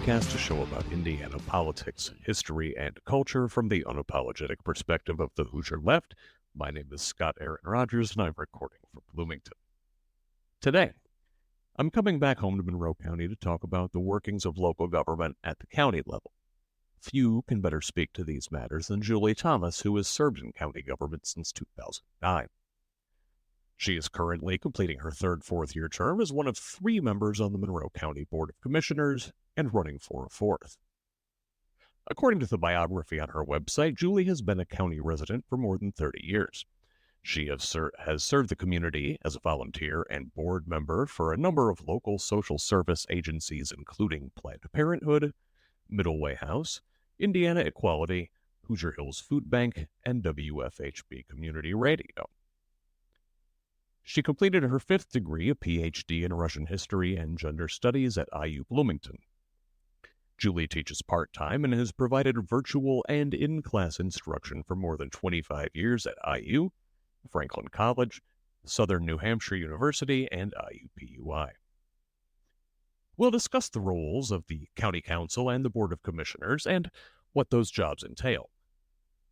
podcast, a show about Indiana politics, history, and culture from the unapologetic perspective of the Hoosier left. My name is Scott Aaron Rogers, and I'm recording from Bloomington. Today, I'm coming back home to Monroe County to talk about the workings of local government at the county level. Few can better speak to these matters than Julie Thomas, who has served in county government since 2009. She is currently completing her fourth-year term as one of 3 members on the Monroe County Board of Commissioners and running for a 4th. According to the biography on her website, Julie has been a county resident for more than 30 years. She has served the community as a volunteer and board member for a number of local social service agencies, including Planned Parenthood, Middle Way House, Indiana Equality, Hoosier Hills Food Bank, and WFHB Community Radio. She completed her 5th degree, a PhD in Russian history and gender studies at IU Bloomington. Julie teaches part-time and has provided virtual and in-class instruction for more than 25 years at IU, Franklin College, Southern New Hampshire University, and IUPUI. We'll discuss the roles of the County Council and the Board of Commissioners and what those jobs entail.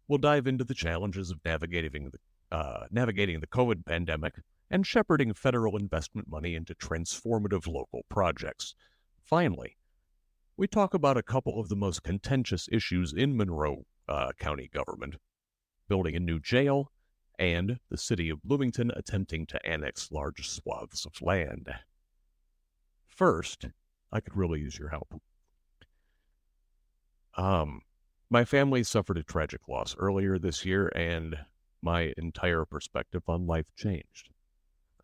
We'll dive into the challenges of navigating the COVID pandemic and shepherding federal investment money into transformative local projects. Finally, we talk about a couple of the most contentious issues in Monroe County government: building a new jail and the city of Bloomington attempting to annex large swaths of land. First, I could really use your help. My family suffered a tragic loss earlier this year, and my entire perspective on life changed.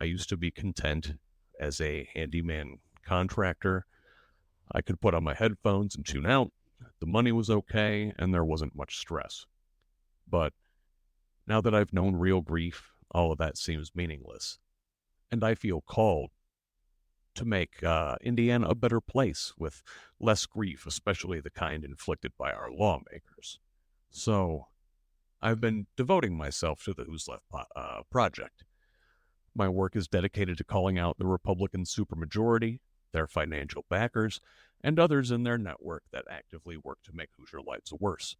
I used to be content as a handyman contractor. I could put on my headphones and tune out. The money was okay, and there wasn't much stress. But now that I've known real grief, all of that seems meaningless. And I feel called to make Indiana a better place with less grief, especially the kind inflicted by our lawmakers. So I've been devoting myself to the Who's Left project. My work is dedicated to calling out the Republican supermajority, their financial backers, and others in their network that actively work to make Hoosier lives worse.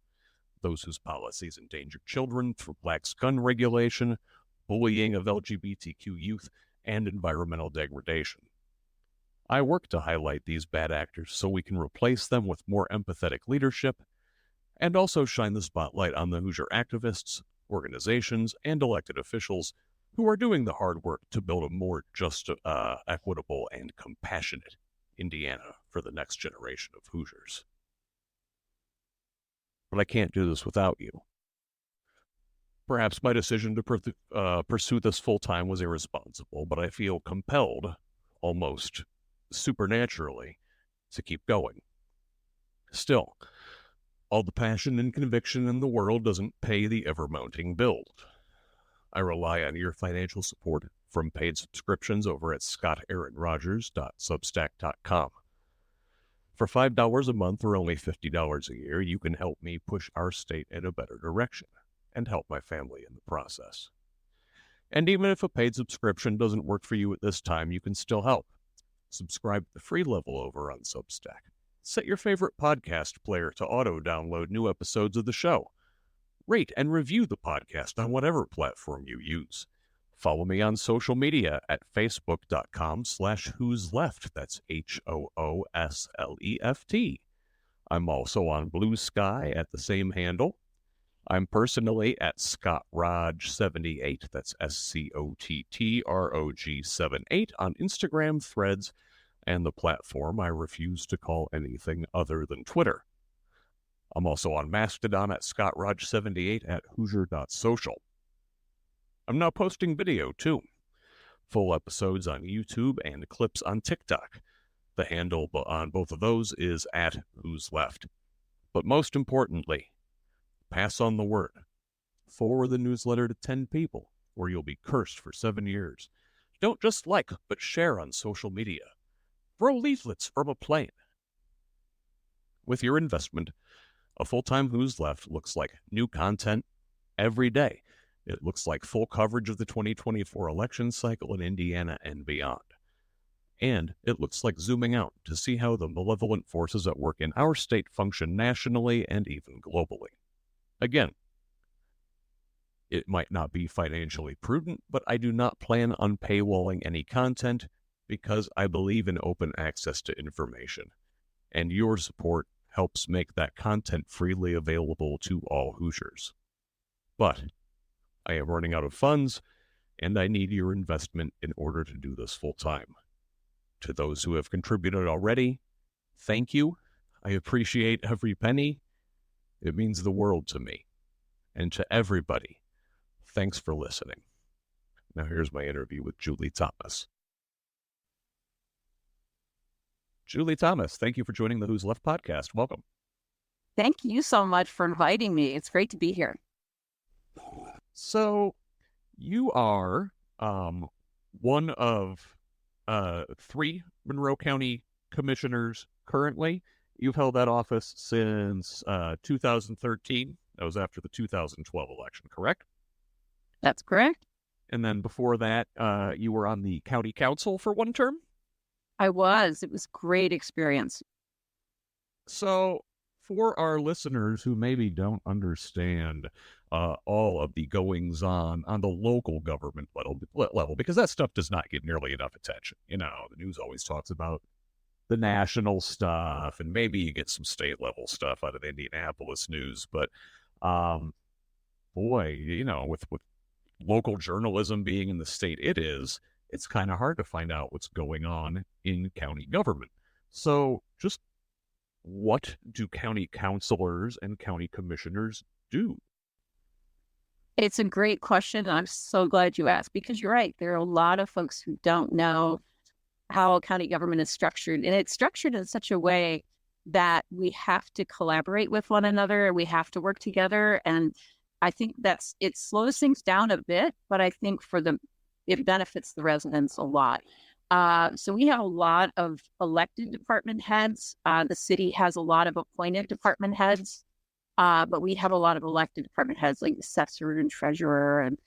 Those whose policies endanger children through lax gun regulation, bullying of LGBTQ youth, and environmental degradation. I work to highlight these bad actors so we can replace them with more empathetic leadership, and also shine the spotlight on the Hoosier activists, organizations, and elected officials who are doing the hard work to build a more just, equitable, and compassionate Indiana for the next generation of Hoosiers. But I can't do this without you. Perhaps my decision to pursue this full-time was irresponsible, but I feel compelled, almost supernaturally, to keep going. Still, all the passion and conviction in the world doesn't pay the ever-mounting bill. I rely on your financial support from paid subscriptions over at scottaaronrogers.substack.com. For $5 a month or only $50 a year, you can help me push our state in a better direction and help my family in the process. And even if a paid subscription doesn't work for you at this time, you can still help. Subscribe to the free level over on Substack. Set your favorite podcast player to auto-download new episodes of the show. Rate and review the podcast on whatever platform you use. Follow me on social media at facebook.com/who's left. That's HOOSLEFT. I'm also on Blue Sky at the same handle. I'm personally at ScottRog78. That's SCOTTROG78 on Instagram, Threads, and the platform I refuse to call anything other than Twitter. I'm also on Mastodon at ScottRog78 at Hoosier.social. I'm now posting video, too. Full episodes on YouTube and clips on TikTok. The handle on both of those is at Who's Left. But most importantly, pass on the word. Forward the newsletter to 10 people, or you'll be cursed for 7 years. Don't just like, but share on social media. Throw leaflets from a plane. With your investment, a full-time Who's Left looks like new content every day. It looks like full coverage of the 2024 election cycle in Indiana and beyond. And it looks like zooming out to see how the malevolent forces at work in our state function nationally and even globally. Again, it might not be financially prudent, but I do not plan on paywalling any content because I believe in open access to information, and your support helps make that content freely available to all Hoosiers. But I am running out of funds, and I need your investment in order to do this full time. To those who have contributed already, thank you. I appreciate every penny. It means the world to me. And to everybody, thanks for listening. Now here's my interview with Julie Thomas. Julie Thomas, thank you for joining the Who's Left podcast. Welcome. Thank you so much for inviting me. It's great to be here. So you are one of 3 Monroe County commissioners currently. You've held that office since 2013. That was after the 2012 election, correct? That's correct. And then before that, you were on the county council for 1 term? I was. It was a great experience. So for our listeners who maybe don't understand all of the goings-on the local government level, because that stuff does not get nearly enough attention. You know, the news always talks about the national stuff, and maybe you get some state-level stuff out of the Indianapolis news. But, boy, you know, with local journalism being in the state it's kind of hard to find out what's going on in county government. So just what do county councilors and county commissioners do? It's a great question. I'm so glad you asked, because you're right. There are a lot of folks who don't know how county government is structured. And it's structured in such a way that we have to collaborate with one another. We have to work together. And I think it slows things down a bit, but I think it benefits the residents a lot. So we have a lot of elected department heads. The city has a lot of appointed department heads, but we have a lot of elected department heads like assessor and treasurer and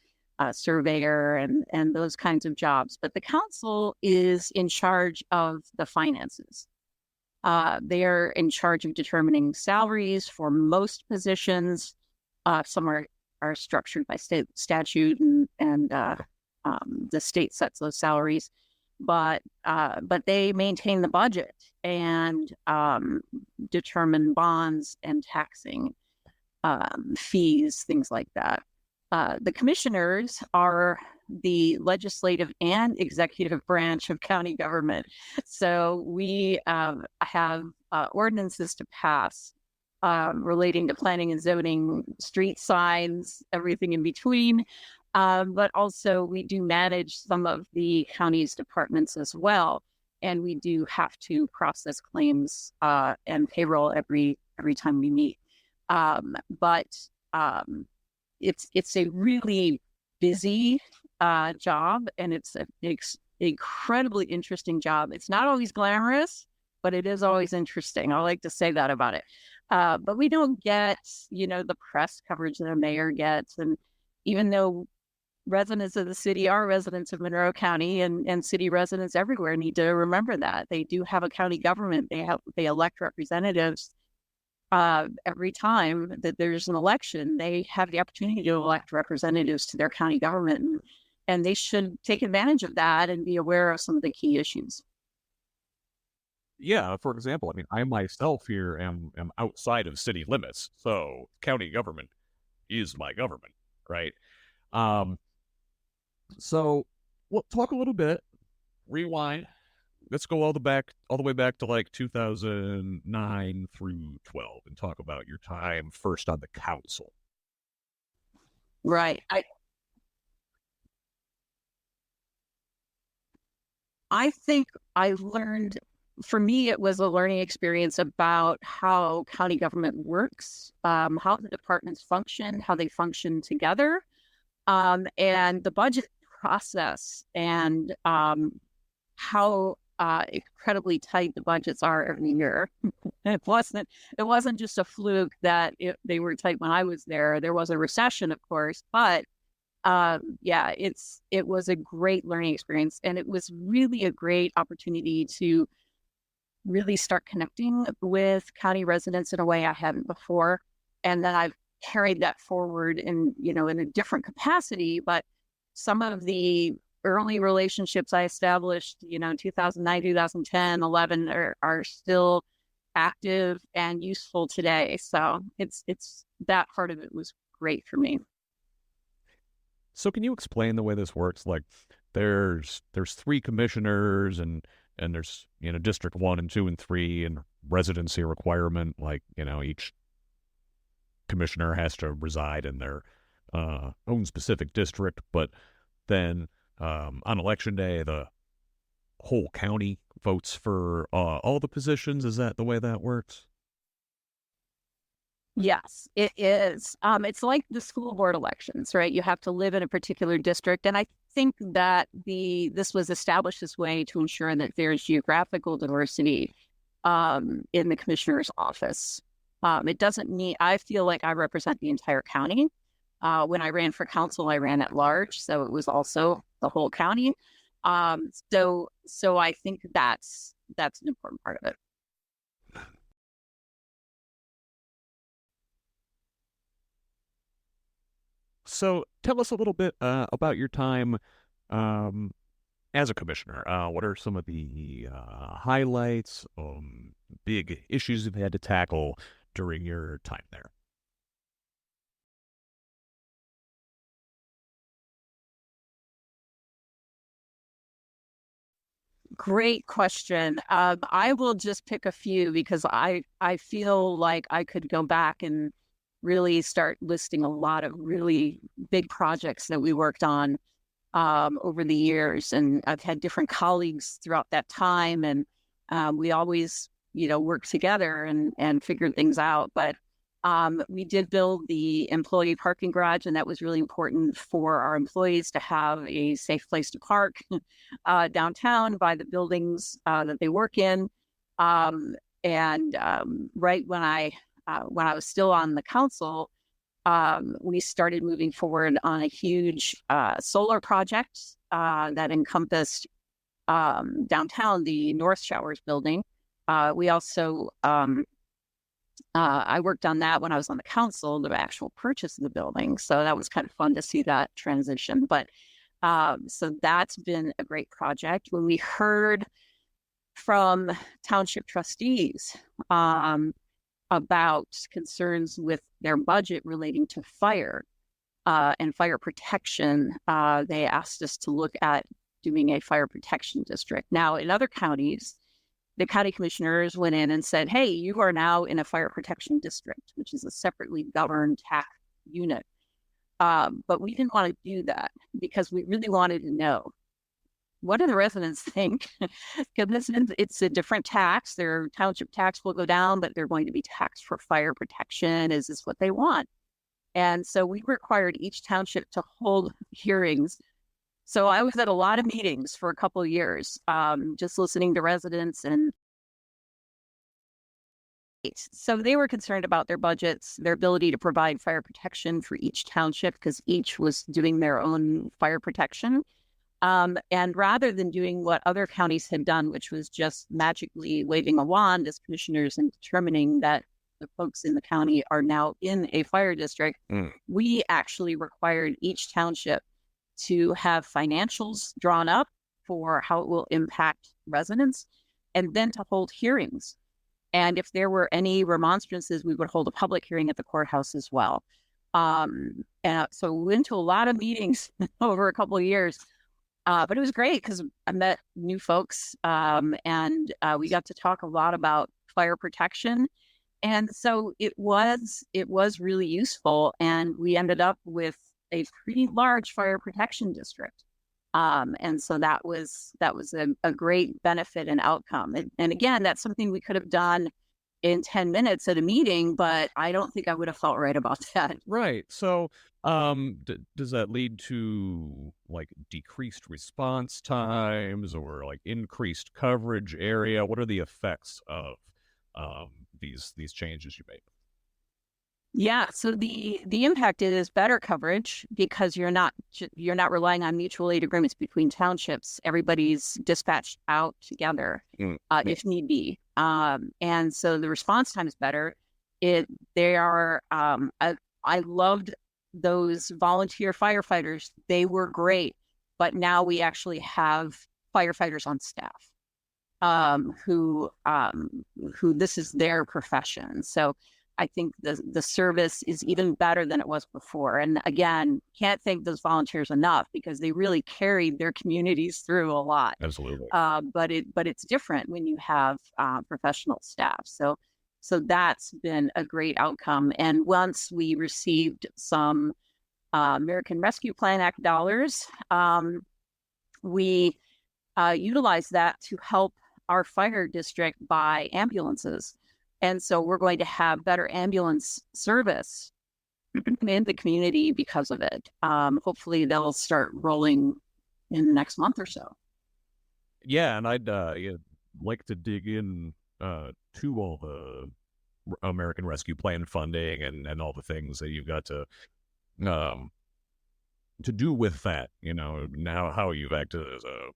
surveyor and those kinds of jobs. But the council is in charge of the finances. They are in charge of determining salaries for most positions. Some are structured by state statute and the state sets those salaries, but they maintain the budget and determine bonds and taxing fees, things like that. The commissioners are the legislative and executive branch of county government. So we have ordinances to pass relating to planning and zoning, street signs, everything in between. But also we do manage some of the county's departments as well. And we do have to process claims and payroll every time we meet. But it's a really busy job, and it's an incredibly interesting job. It's not always glamorous, but it is always interesting. I like to say that about it. But we don't get, the press coverage that a mayor gets. And even though residents of the city are residents of Monroe County, and city residents everywhere need to remember that they do have a county government. They elect representatives every time that there's an election. They have the opportunity to elect representatives to their county government, and they should take advantage of that and be aware of some of the key issues. Yeah, for example, I mean, I myself here am outside of city limits, so county government is my government, right? So we'll talk a little bit, rewind. Let's go all the way back to like 2009 through 12 and talk about your time first on the council. Right. I think I learned, for me, it was a learning experience about how county government works, how the departments function, how they function together, and the budget process, and how incredibly tight the budgets are every year. It wasn't just a fluke that they were tight when I was there. There was a recession, of course, but Yeah, it was a great learning experience, and it was really a great opportunity to really start connecting with county residents in a way I hadn't before. And then I've carried that forward in a different capacity. But some of the early relationships I established, 2009, 2010, 11 are still active and useful today. So it's that part of it was great for me. So can you explain the way this works? Like there's three commissioners and there's, District 1 and 2 and 3 and residency requirement, like, each commissioner has to reside in their own specific district, but then on election day the whole county votes for all the positions. Is that the way that works? Yes, it is. It's like the school board elections, right? You have to live in a particular district, and I think that this was established this way to ensure that there's geographical diversity in the commissioner's office. It doesn't mean I feel like I represent the entire county. When I ran for council, I ran at large, so it was also the whole county. So I think that's an important part of it. So tell us a little bit about your time um, as a commissioner. What are some of the highlights, big issues you've had to tackle during your time there? Great question. I will just pick a few because I feel like I could go back and really start listing a lot of really big projects that we worked on over the years, and I've had different colleagues throughout that time, and we always worked together and figured things out. But we did build the employee parking garage, and that was really important for our employees to have a safe place to park downtown by the buildings that they work in. And right when I was still on the council, we started moving forward on a huge solar project that encompassed downtown, the North Showers building. We also I worked on that when I was on the council, the actual purchase of the building. So that was kind of fun to see that transition. But so that's been a great project. When we heard from township trustees about concerns with their budget relating to fire and fire protection, they asked us to look at doing a fire protection district. Now, in other counties, the county commissioners went in and said, hey, you are now in a fire protection district, which is a separately governed tax unit. But we didn't want to do that because we really wanted to know, what do the residents think? Because it's a different tax. Their township tax will go down, but they're going to be taxed for fire protection. Is this what they want? And so we required each township to hold hearings. So I was at a lot of meetings for a couple of years, just listening to residents. And so they were concerned about their budgets, their ability to provide fire protection for each township, because each was doing their own fire protection. And rather than doing what other counties had done, which was just magically waving a wand as commissioners and determining that the folks in the county are now in a fire district, we actually required each township to have financials drawn up for how it will impact residents, and then to hold hearings. And if there were any remonstrances, we would hold a public hearing at the courthouse as well. And so we went to a lot of meetings over a couple of years. But it was great because I met new folks, and we got to talk a lot about fire protection. And so it was really useful. And we ended up with a pretty large fire protection district. And so that was a great benefit and outcome. And again, that's something we could have done in 10 minutes at a meeting, but I don't think I would have felt right about that. Right. So, does that lead to like decreased response times or like increased coverage area? What are the effects of um, these changes you made? Yeah, so the impact is better coverage because you're not relying on mutual aid agreements between townships. Everybody's dispatched out together Mm. if need be, and so the response time is better. It they are I loved those volunteer firefighters. They were great, but now we actually have firefighters on staff um, who who this is their profession. So I think the service is even better than it was before. And again, can't thank those volunteers enough because they really carried their communities through a lot. Absolutely. But it's different when you have professional staff. So that's been a great outcome. And once we received some American Rescue Plan Act dollars, we utilized that to help our fire district buy ambulances. And so we're going to have better ambulance service in the community because of it. Hopefully they'll start rolling in the next month or so. Yeah, and I'd like to dig in to all the American Rescue Plan funding and all the things that you've got um, to do with that. Now how you've acted as a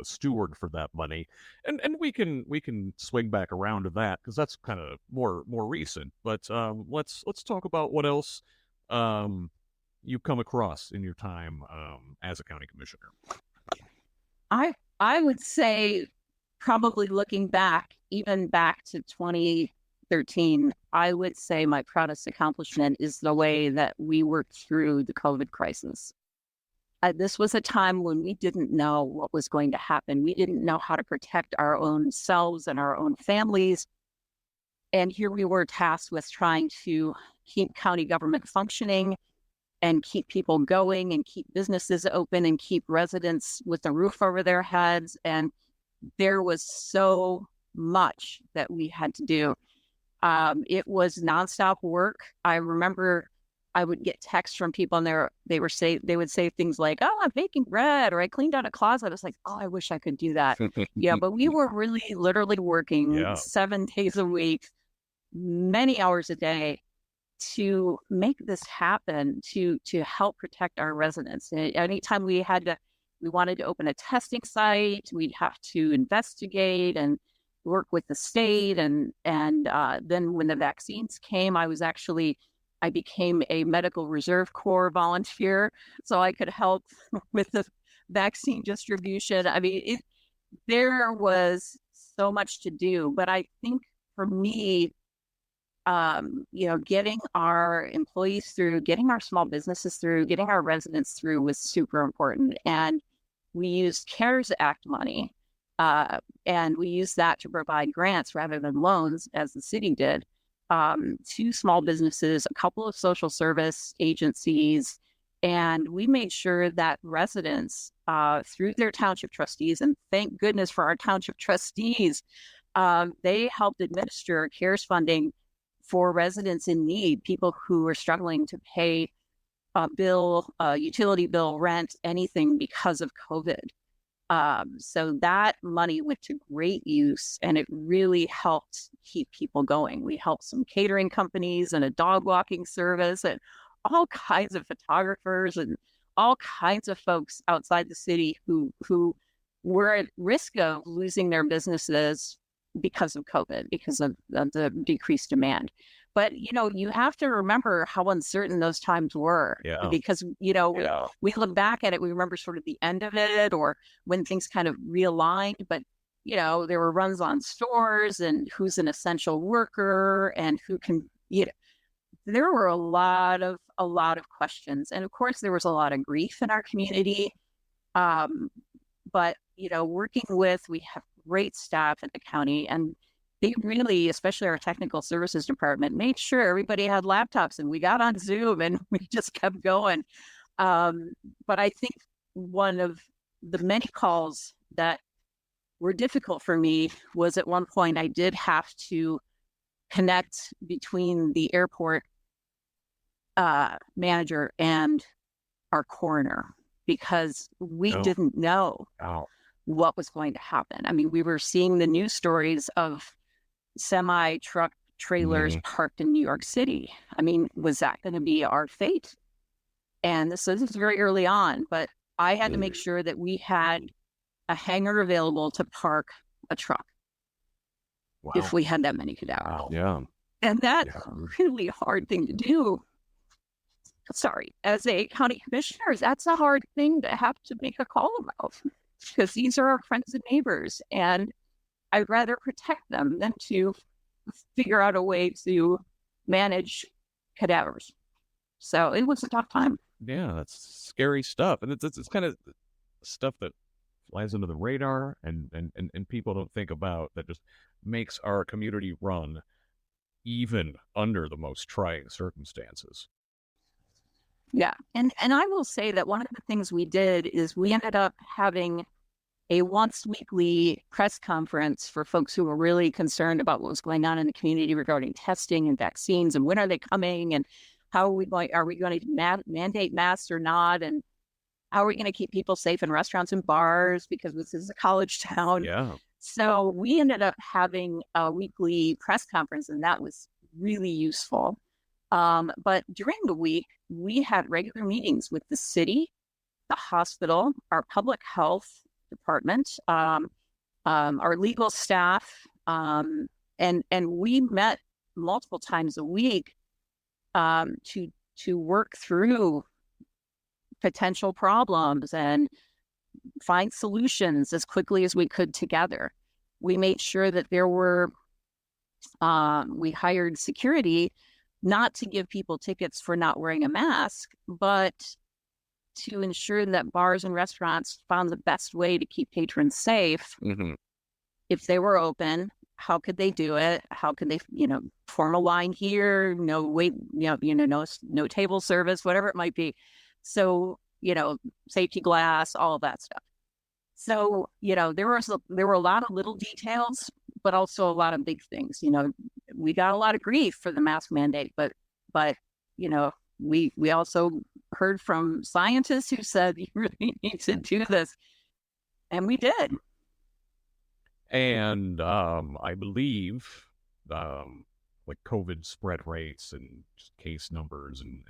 steward for that money, and we can swing back around to that because that's kind of more recent. But let's talk about what else you've come across in your time as a county commissioner. I would say probably looking back, even back to 2013, I would say my proudest accomplishment is the way that we worked through the COVID crisis. This was a time when we didn't know what was going to happen. We didn't know how to protect our own selves and our own families. And here we were tasked with trying to keep county government functioning and keep people going and keep businesses open and keep residents with a roof over their heads. And there was so much that we had to do. It was nonstop work. I remember I would get texts from people and they would say things like, "Oh, I'm baking bread," or "I cleaned out a closet." I was like, "Oh, I wish I could do that." Yeah, but we were really literally working Yeah. 7 days a week, many hours a day to make this happen, to help protect our residents. And anytime we wanted to open a testing site, we'd have to investigate and work with the state. And then when the vaccines came, I became a medical reserve corps volunteer, so I could help with the vaccine distribution. I mean, there was so much to do, but I think for me, getting our employees through, getting our small businesses through, getting our residents through was super important. And we used CARES Act money, and we used that to provide grants rather than loans, as the city did, to small businesses, a couple of social service agencies. And we made sure that residents, through their township trustees, and thank goodness for our township trustees, they helped administer CARES funding for residents in need, people who are struggling to pay a bill, a utility bill, rent, anything because of COVID. So that money went to great use and it really helped keep people going. We helped some catering companies and a dog walking service and all kinds of photographers and all kinds of folks outside the city who were at risk of losing their businesses because of COVID, because of the decreased demand. But, you have to remember how uncertain those times were. Yeah. Because, we look back at it, we remember sort of the end of it or when things kind of realigned. But, there were runs on stores and who's an essential worker and who can, there were a lot of questions. And of course, there was a lot of grief in our community. But, we have great staff at the county, and they really, especially our technical services department, made sure everybody had laptops and we got on Zoom and we just kept going. But I think one of the many calls that were difficult for me was at one point I did have to connect between the airport manager and our coroner because we didn't know what was going to happen. I mean, we were seeing the news stories of semi truck trailers parked in New York City. I mean, was that going to be our fate? And this is very early on, but I had to make sure that we had a hangar available to park a truck if we had that many cadavers. Yeah. And that's a really hard thing to do. Sorry, as a county commissioner, that's a hard thing to have to make a call about, because these are our friends and neighbors, and I'd rather protect them than to figure out a way to manage cadavers. So it was a tough time. Yeah, that's scary stuff. And it's kind of stuff that flies under the radar and people don't think about, that just makes our community run even under the most trying circumstances. Yeah. And I will say that one of the things we did is we ended up having a once weekly press conference for folks who were really concerned about what was going on in the community regarding testing and vaccines, and when are they coming, and how are we going to mandate masks or not, and how are we going to keep people safe in restaurants and bars, because this is a college town. Yeah. So we ended up having a weekly press conference, and that was really useful. But during the week, we had regular meetings with the city, the hospital, our public health department, our legal staff, and we met multiple times a week to work through potential problems and find solutions as quickly as we could together. We made sure that we hired security, not to give people tickets for not wearing a mask, but to ensure that bars and restaurants found the best way to keep patrons safe. If they were open, how could they do it? How could they, form a line here? No wait, no table service, whatever it might be. So, safety glass, all of that stuff. So, there were a lot of little details, but also a lot of big things. We got a lot of grief for the mask mandate, but we also heard from scientists who said you really need to do this, and we did. And I believe like COVID spread rates and case numbers and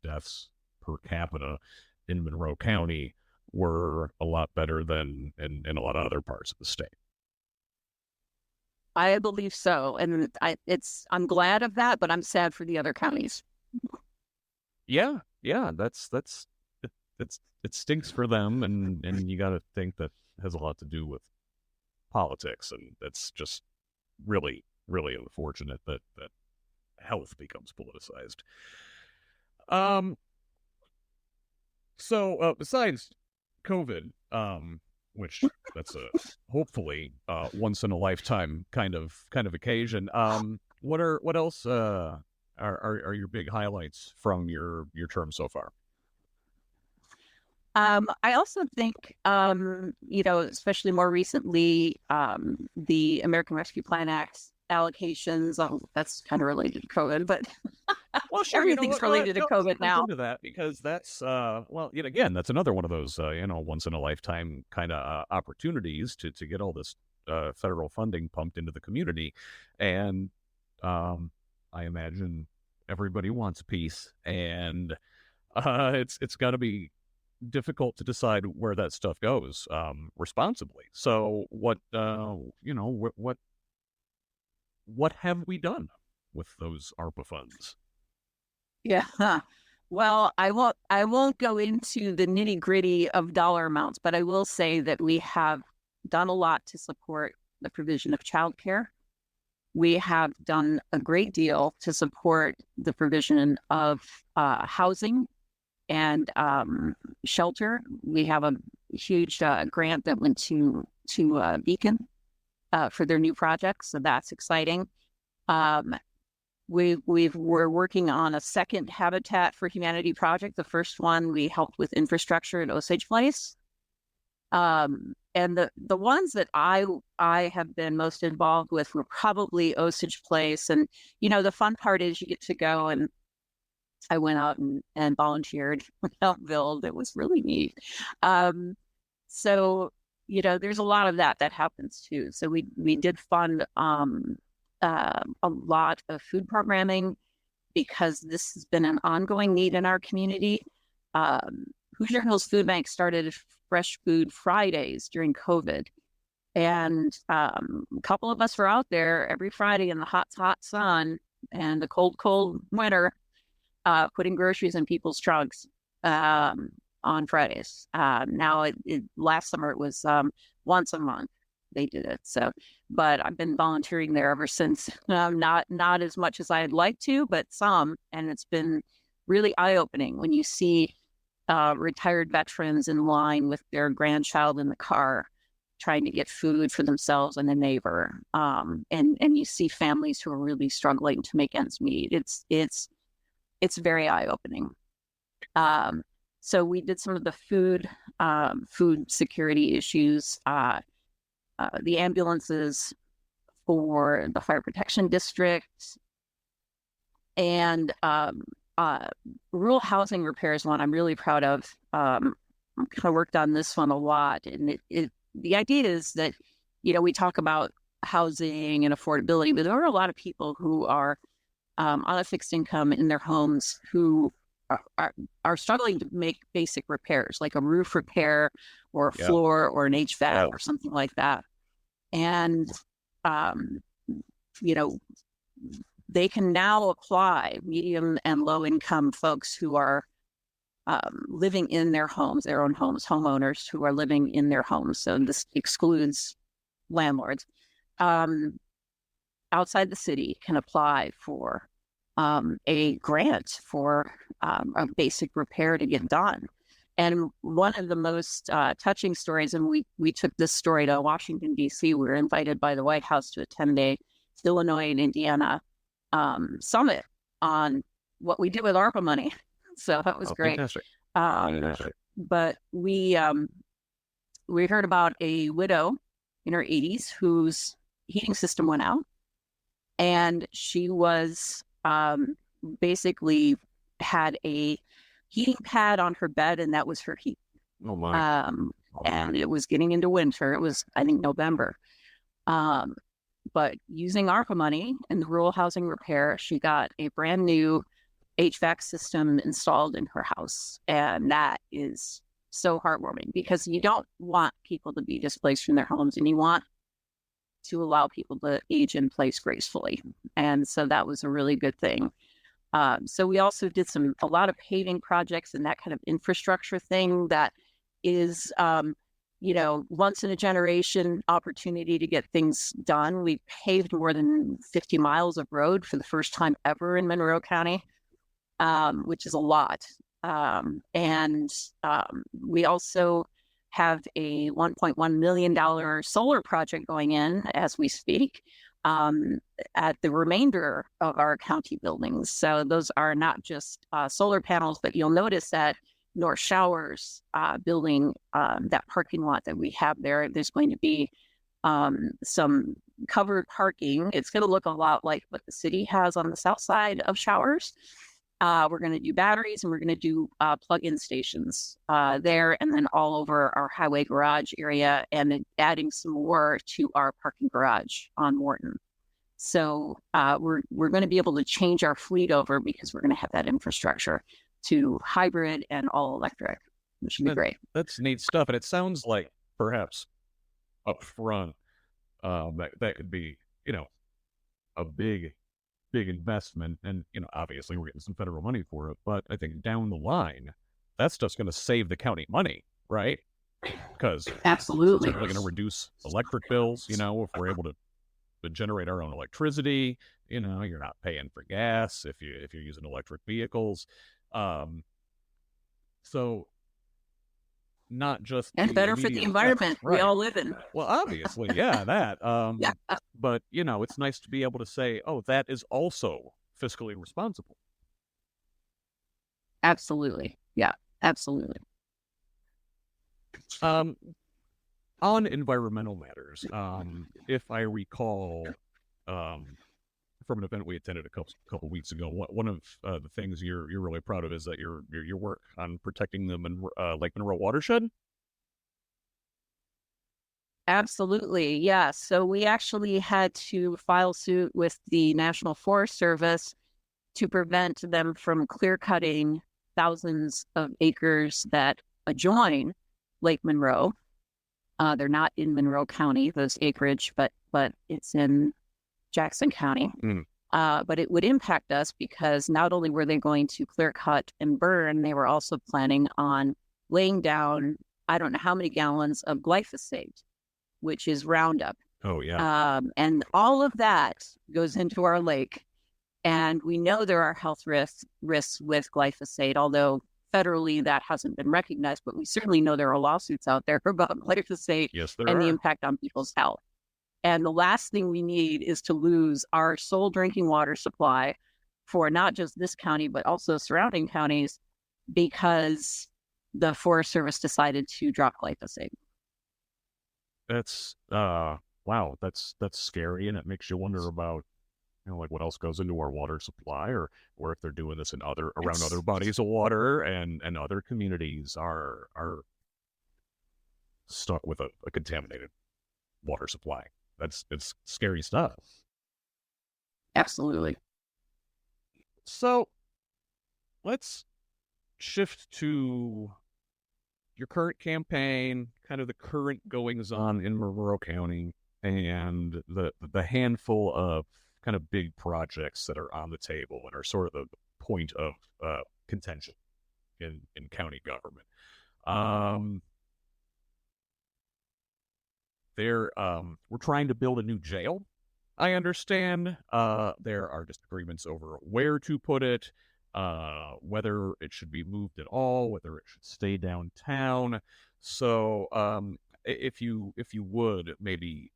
deaths per capita in Monroe County were a lot better than in a lot of other parts of the state. I believe so, and I'm glad of that, but I'm sad for the other counties. Yeah, it stinks for them, and you got to think that has a lot to do with politics, and that's just really, really unfortunate that health becomes politicized. So besides COVID, which that's a hopefully once in a lifetime kind of occasion, what else are your big highlights from your term so far? I also think, especially more recently, the American Rescue Plan Act allocations, that's kind of related to COVID, but well, sure, everything's related to COVID now. Into that, because that's, again, that's another one of those, once in a lifetime kind of opportunities to get all this federal funding pumped into the community. And I imagine everybody wants peace, and it's got to be difficult to decide where that stuff goes responsibly. So what have we done with those ARPA funds? Yeah. Well, I won't go into the nitty-gritty of dollar amounts, but I will say that we have done a lot to support the provision of childcare. We have done a great deal to support the provision of housing and shelter. We have a huge grant that went to Beacon for their new projects, so that's exciting. We're working on a second Habitat for Humanity project. The first one we helped with infrastructure at Osage Place. And the ones that I have been most involved with were probably Osage Place. And, the fun part is you get to go, and I went out and volunteered with Elkville. It was really neat. So, there's a lot of that happens too. So we did fund a lot of food programming because this has been an ongoing need in our community. Um, Hoosier Hills Food Bank started Fresh Food Fridays during COVID. And a couple of us were out there every Friday in the hot, hot sun and the cold, cold winter, putting groceries in people's trunks on Fridays. Now, last summer it was once a month they did it. So, but I've been volunteering there ever since. Not as much as I'd like to, but some, and it's been really eye opening when you see retired veterans in line with their grandchild in the car trying to get food for themselves and a neighbor. And you see families who are really struggling to make ends meet. It's very eye opening. So we did some of the food security issues, the ambulances for the fire protection district, and rural housing repairs one I'm really proud of. I worked on this one a lot, and the idea is that, we talk about housing and affordability, but there are a lot of people who are on a fixed income in their homes who are struggling to make basic repairs, like a roof repair or a floor or an HVAC or something like that. And, they can now apply, medium and low income folks who are living in their homes, their own homes, homeowners who are living in their homes. So this excludes landlords outside the city can apply for a grant for a basic repair to get done. And one of the most touching stories, and we took this story to Washington, D.C. We were invited by the White House to attend a Illinois and Indiana summit on what we did with ARPA money. So that was great. Fantastic. But we heard about a widow in her 80s whose heating system went out, and she was basically had a heating pad on her bed, and that was her heat. Oh my! And it was getting into winter. It was, I think, November. But using ARPA money and the rural housing repair, she got a brand new HVAC system installed in her house. And that is so heartwarming because you don't want people to be displaced from their homes, and you want to allow people to age in place gracefully. And so that was a really good thing. So we also did a lot of paving projects and that kind of infrastructure thing that is, once in a generation opportunity to get things done. We paved more than 50 miles of road for the first time ever in Monroe County, which is a lot. And we also have a $1.1 million solar project going in as we speak at the remainder of our county buildings. So those are not just solar panels, but you'll notice that North Showers building, that parking lot that we have there, there's going to be some covered parking. It's going to look a lot like what the city has on the south side of Showers. We're going to do batteries, and we're going to do plug-in stations there, and then all over our highway garage area, and then adding some more to our parking garage on Morton. So we're going to be able to change our fleet over because we're going to have that infrastructure to hybrid and all electric, which would be great. That's neat stuff, and it sounds like perhaps up front that could be a big investment, and obviously we're getting some federal money for it, but I think down the line that stuff's going to save the county money, right? Because absolutely, we're going to reduce electric bills. If we're able to generate our own electricity, you're not paying for gas if you're using electric vehicles. So not just and better for the environment we all live in. Well, obviously, yeah, that. Yeah. But it's nice to be able to say, oh, that is also fiscally responsible. Absolutely, yeah, absolutely. On environmental matters, if I recall, from an event we attended a couple weeks ago, one of the things you're really proud of is that your work on protecting the Lake Monroe watershed. Absolutely. Yeah. So we actually had to file suit with the National Forest Service to prevent them from clear cutting thousands of acres that adjoin Lake Monroe. They're not in Monroe County, those acreage, but it's in Jackson County. Mm. But it would impact us because not only were they going to clear cut and burn, they were also planning on laying down, I don't know how many gallons of glyphosate, which is Roundup. Oh, yeah. And all of that goes into our lake. And we know there are health risks with glyphosate, although federally that hasn't been recognized, but we certainly know there are lawsuits out there about glyphosate Yes, there and the are. impact on people's health. And the last thing we need is to lose our sole drinking water supply for not just this county, but also surrounding counties because the Forest Service decided to drop glyphosate. That's wow, that's scary, and it makes you wonder about, like what else goes into our water supply, or if they're doing this in around other It's bodies of water, and other communities are stuck with a contaminated water supply. It's scary stuff. absolutely. So let's shift to your current campaign, kind of the current goings on in Monroe County, and the handful of kind of big projects that are on the table and are sort of the point of contention in county government. Um, we're trying to build a new jail. I understand. There are disagreements over where to put it, whether it should be moved at all, whether it should stay downtown. So, if you would maybe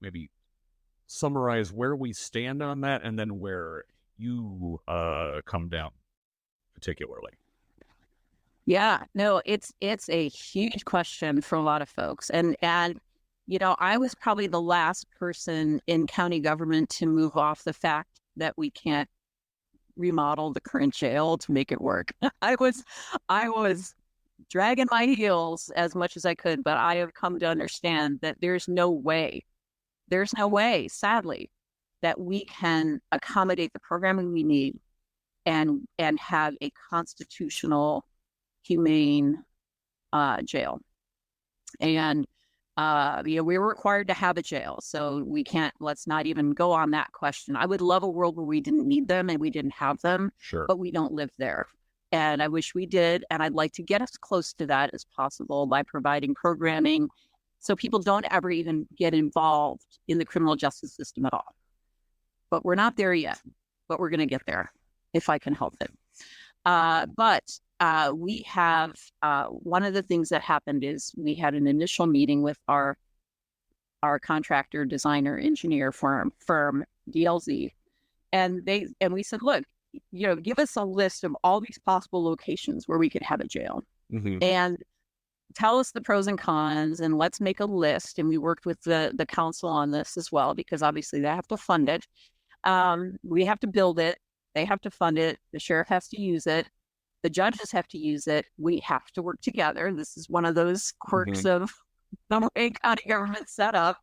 summarize where we stand on that, and then where you come down particularly. Yeah, no, it's a huge question for a lot of folks. And I was probably the last person in county government to move off the fact that we can't remodel the current jail to make it work. I was dragging my heels as much as I could, but I have come to understand that there's no way, sadly, that we can accommodate the programming we need and have a constitutional, humane jail. And we were required to have a jail, so let's not even go on that question. I would love a world where we didn't need them and we didn't have them, Sure. but we don't live there. And I wish we did. And I'd like to get as close to that as possible by providing programming so people don't ever even get involved in the criminal justice system at all. But we're not there yet, but we're going to get there if I can help it. But we have one of the things that happened is we had an initial meeting with our contractor, designer, engineer firm DLZ, and we said, look, give us a list of all these possible locations where we could have a jail, and tell us the pros and cons, and let's make a list. And we worked with the council on this as well, because obviously they have to fund it. We have to build it. They have to fund it. The sheriff has to use it. The judges have to use it. We have to work together. This is one of those quirks of the way county government set up.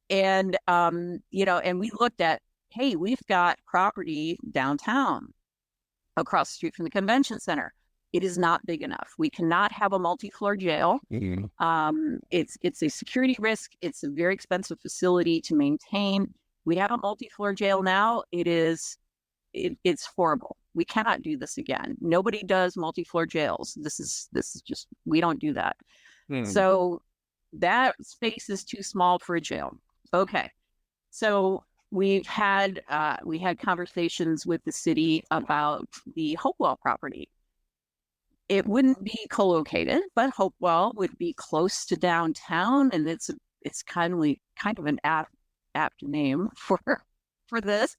And, and we looked at, hey, we've got property downtown across the street from the convention center. It is not big enough. We cannot have a multi-floor jail. It's a security risk. It's a very expensive facility to maintain. We have a multi-floor jail now. It's horrible. We cannot do this again. Nobody does multi-floor jails. This is just, we don't do that. So that space is too small for a jail. Okay. So we had conversations with the city about the Hopewell property. It wouldn't be co-located, but Hopewell would be close to downtown, and it's kind of an apt name for this.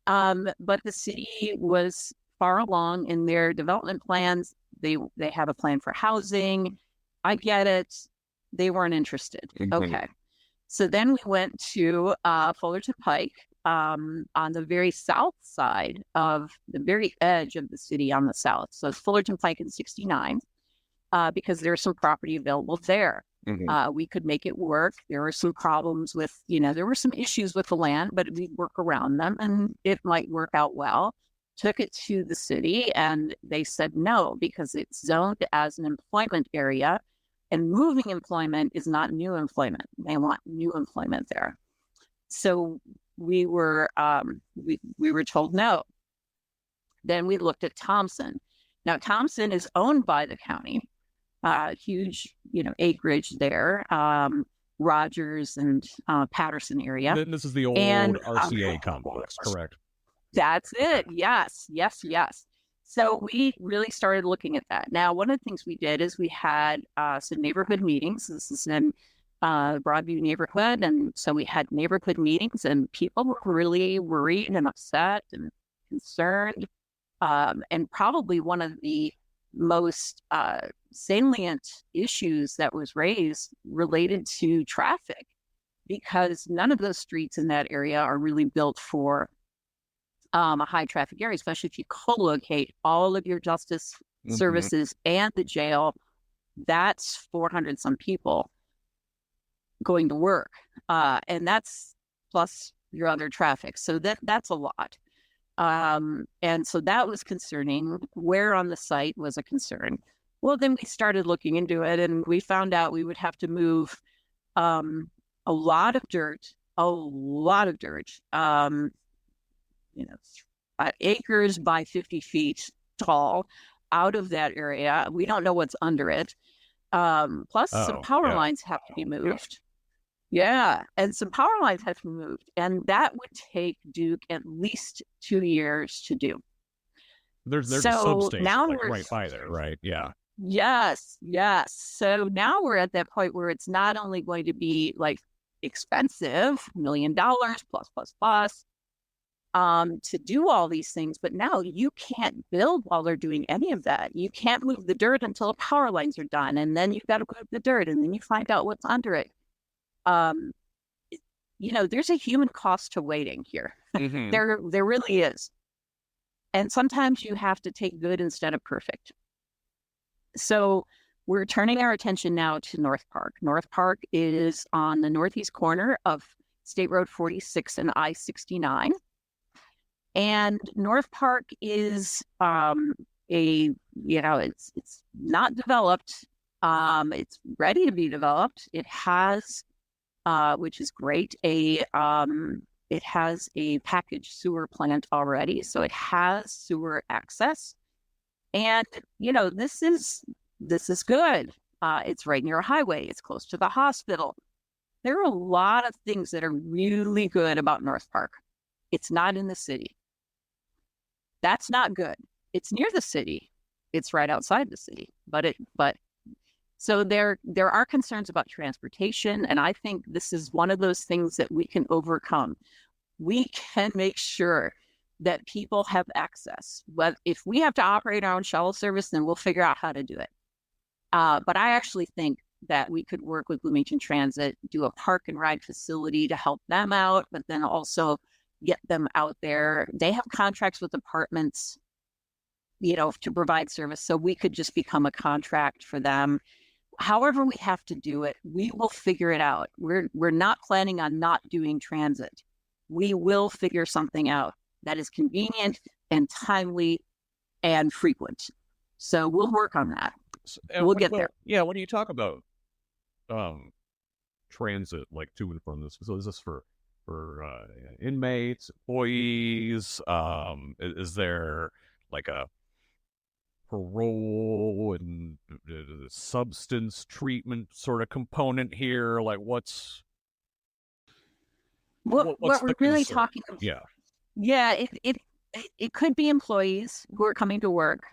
But the city was far along in their development plans. They have a plan for housing. I get it. They weren't interested. Okay. So then we went to Fullerton Pike on the very south side of the very edge of the city on the south. So it's Fullerton Pike and 69 because there's some property available there. We could make it work. There were some problems with, there were some issues with the land, but we'd work around them and it might work out well. Took it to the city and they said no, because it's zoned as an employment area and moving employment is not new employment. They want new employment there. So we were told no. Then we looked at Thompson. Now, Thompson is owned by the county, huge, acreage there, Rogers and Patterson area. Then this is the old RCA complex, correct? That's it. Yes. So we really started looking at that. Now, one of the things we did is we had some neighborhood meetings. This is in Broadview neighborhood. And so we had neighborhood meetings and people were really worried and upset and concerned. And probably one of the most salient issues that was raised related to traffic, because none of those streets in that area are really built for a high traffic area, especially if you co-locate all of your justice services and the jail. That's 400 some people going to work. And that's plus your other traffic. So that's a lot. And so that was concerning. Where on the site was a concern. Well, then we started looking into it and we found out we would have to move a lot of dirt, acres by 50 feet tall out of that area. We don't know what's under it. Plus some power lines have to be moved. Yeah. And some power lines have to be moved. And that would take Duke at least 2 years to do. There's a substation now right by there, right? Yeah. Yes. So now we're at that point where it's not only going to be like expensive, $1 million plus, to do all these things, but now you can't build while they're doing any of that. You can't move the dirt until the power lines are done, and then you've got to move the dirt, and then you find out what's under it. There's a human cost to waiting here. There really is. And sometimes you have to take good instead of perfect. So we're turning our attention now to North Park. North Park is on the northeast corner of State Road 46 and I-69. And North Park is it's not developed. It's ready to be developed. It has, which is great, it has a packaged sewer plant already. So it has sewer access. And, this is good. It's right near a highway. It's close to the hospital. There are a lot of things that are really good about North Park. It's not in the city. That's not good. It's near the city. It's right outside the city. So there are concerns about transportation, and I think this is one of those things that we can overcome. We can make sure that people have access. But if we have to operate our own shuttle service, then we'll figure out how to do it. But I actually think that we could work with Bloomington Transit, do a park and ride facility to help them out, but then also get them out there. They have contracts with apartments, to provide service. So we could just become a contract for them. However we have to do it, we will figure it out. We're not planning on not doing transit. We will figure something out that is convenient and timely and frequent. So we'll work on that. We'll get there. Yeah, when you talk about transit, like to and from this, so is this for inmates, employees? Is there like a parole and substance treatment sort of component here? Like what's what we're really talking about? Yeah, it could be employees who are coming to work.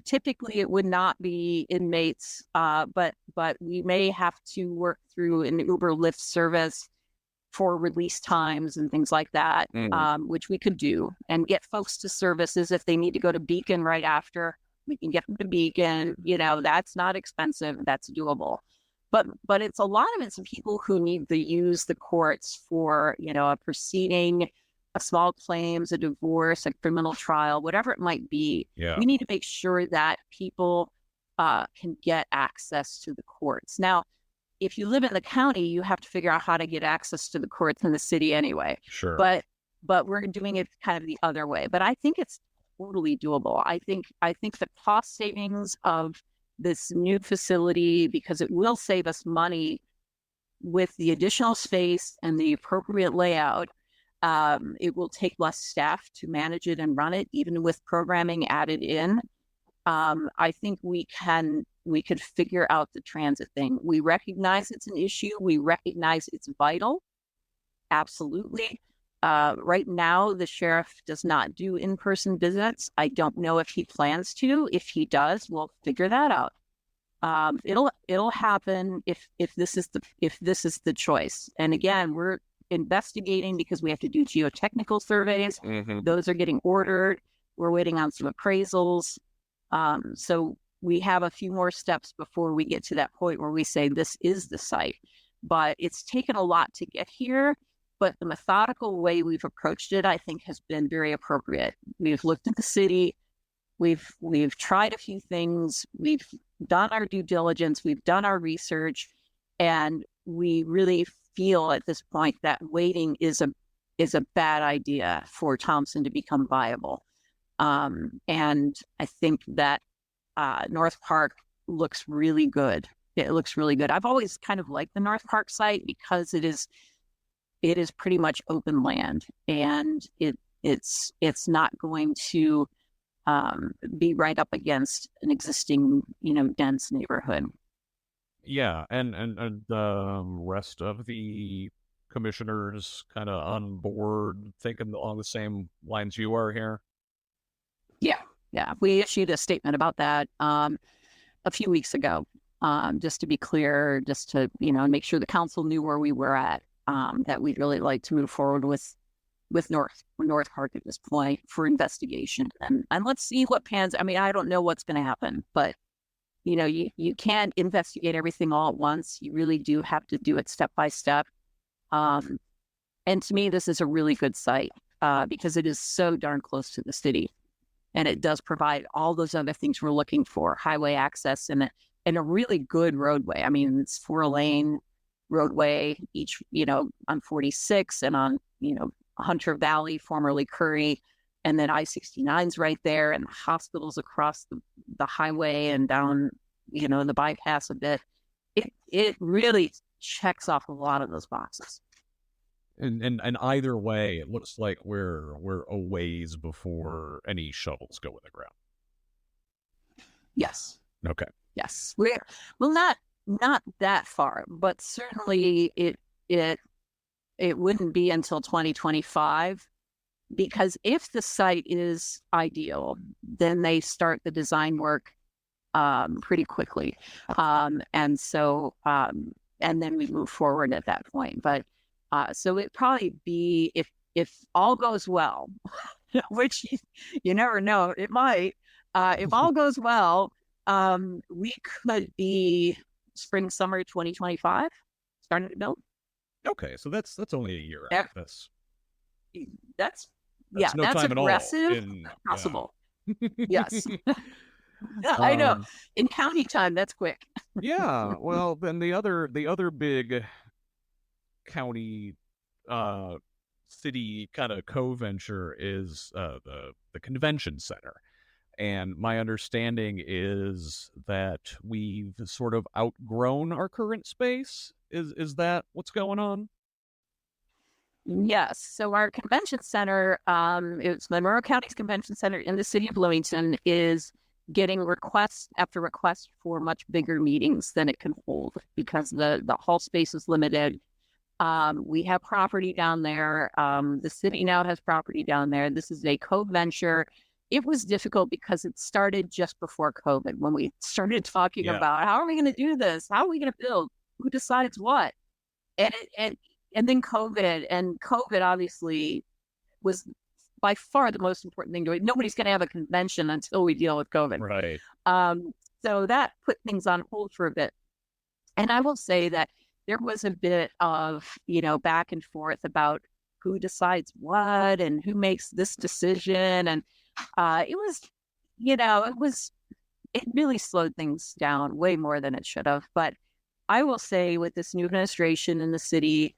Typically it would not be inmates, but we may have to work through an Uber Lyft service for release times and things like that, which we could do, and get folks to services. If they need to go to Beacon right after, we can get them to Beacon. That's not expensive. That's doable. But it's a lot of it's people who need to use the courts for, a proceeding, a small claims, a divorce, a criminal trial, whatever it might be. Yeah. We need to make sure that people can get access to the courts. Now, if you live in the county, you have to figure out how to get access to the courts in the city anyway. Sure. But we're doing it kind of the other way. But I think it's totally doable. I think the cost savings of this new facility, because it will save us money with the additional space and the appropriate layout. It will take less staff to manage it and run it, even with programming added in. I think we could figure out the transit thing. We recognize it's an issue. We recognize it's vital. Absolutely. Right now, the sheriff does not do in-person visits. I don't know if he plans to. If he does, we'll figure that out. It'll happen if this is the choice. And again, we're investigating because we have to do geotechnical surveys. Mm-hmm. Those are getting ordered. We're waiting on some appraisals. So we have a few more steps before we get to that point where we say this is the site. But it's taken a lot to get here. But the methodical way we've approached it, I think, has been very appropriate. We've looked at the city. We've tried a few things. We've done our due diligence. We've done our research, and we really feel at this point that waiting is a bad idea for Thompson to become viable. And I think that North Park looks really good. It looks really good. I've always kind of liked the North Park site because it is pretty much open land, and it's not going to be right up against an existing, dense neighborhood. Yeah, and the rest of the commissioners kind of on board, thinking along the same lines you are here. Yeah. We issued a statement about that a few weeks ago, just to be clear, just to make sure the council knew where we were at. That we'd really like to move forward with North Park at this point for investigation, and let's see what pans. I mean, I don't know what's going to happen, but you can't investigate everything all at once. You really do have to do it step by step. And to me, this is a really good site because it is so darn close to the city, and it does provide all those other things we're looking for: highway access and a really good roadway. I mean, it's 4-lane roadway each, on 46 and on, Hunter Valley, formerly Curry, and then I-69's right there, and the hospitals across the highway and down, the bypass a bit. It really checks off a lot of those boxes. And either way, it looks like we're a ways before any shovels go in the ground. Yes. Okay. Yes. Not that far, but certainly it wouldn't be until 2025, because if the site is ideal, then they start the design work pretty quickly, and then we move forward at that point. But so it'd probably be if all goes well, which you never know, it might. If all goes well, we could be spring, summer 2025 starting to build. Okay, so that's only a year after this. That's no time aggressive. At all possible. Yes. I know. In county time, that's quick. Yeah. Well, then the other big county city kind of co-venture is the convention center. And my understanding is that we've sort of outgrown our current space. Is that what's going on? Yes. So our convention center, it's Monroe County's convention center in the city of Bloomington, is getting request after request for much bigger meetings than it can hold because the hall space is limited. We have property down there. The city now has property down there. This is a co-venture. It was difficult because it started just before COVID, when we started talking about how are we going to do this? How are we going to build? Who decides what? And then COVID obviously was by far the most important thing to it. Nobody's going to have a convention until we deal with COVID. Right. So that put things on hold for a bit. And I will say that there was a bit of, back and forth about who decides what and who makes this decision. And it really slowed things down way more than it should have. But I will say with this new administration in the city,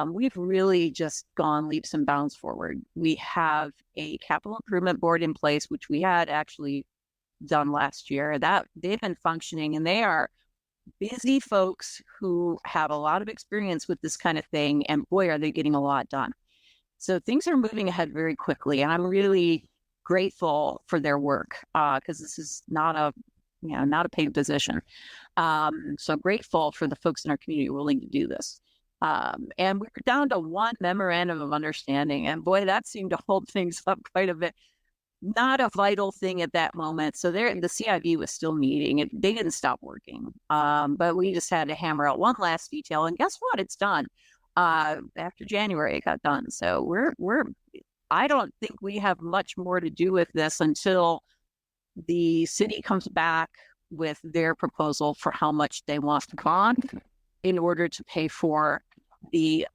we've really just gone leaps and bounds forward. We have a capital improvement board in place, which we had actually done last year. That they've been functioning, and they are busy folks who have a lot of experience with this kind of thing. And boy, are they getting a lot done. So things are moving ahead very quickly, and I'm really grateful for their work because this is not a paid position. So grateful for the folks in our community willing to do this. And we're down to one memorandum of understanding, and boy, that seemed to hold things up quite a bit. Not a vital thing at that moment. So the CIB was still meeting. They didn't stop working. But we just had to hammer out one last detail, and guess what? It's done. After January, it got done. So I don't think we have much more to do with this until the city comes back with their proposal for how much they want to bond in order to pay for the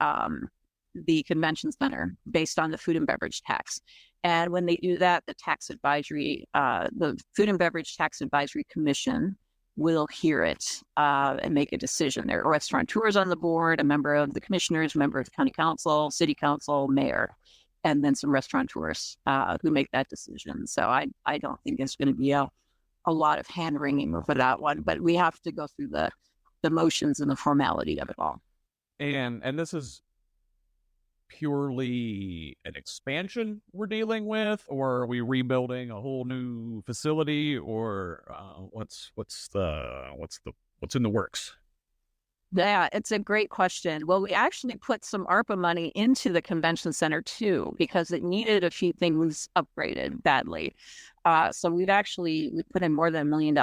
convention center based on the food and beverage tax. And when they do that, the Food and Beverage Tax Advisory Commission will hear it and make a decision. There are restaurateurs on the board, a member of the commissioners, a member of the county council, city council, mayor, and then some restaurateurs who make that decision. So I don't think it's going to be a lot of hand wringing for that one, but we have to go through the motions and the formality of it all. And this is purely an expansion we're dealing with, or are we rebuilding a whole new facility, or what's in the works? Yeah, it's a great question. Well, we actually put some ARPA money into the convention center too, because it needed a few things upgraded badly. So we put in more than $1 million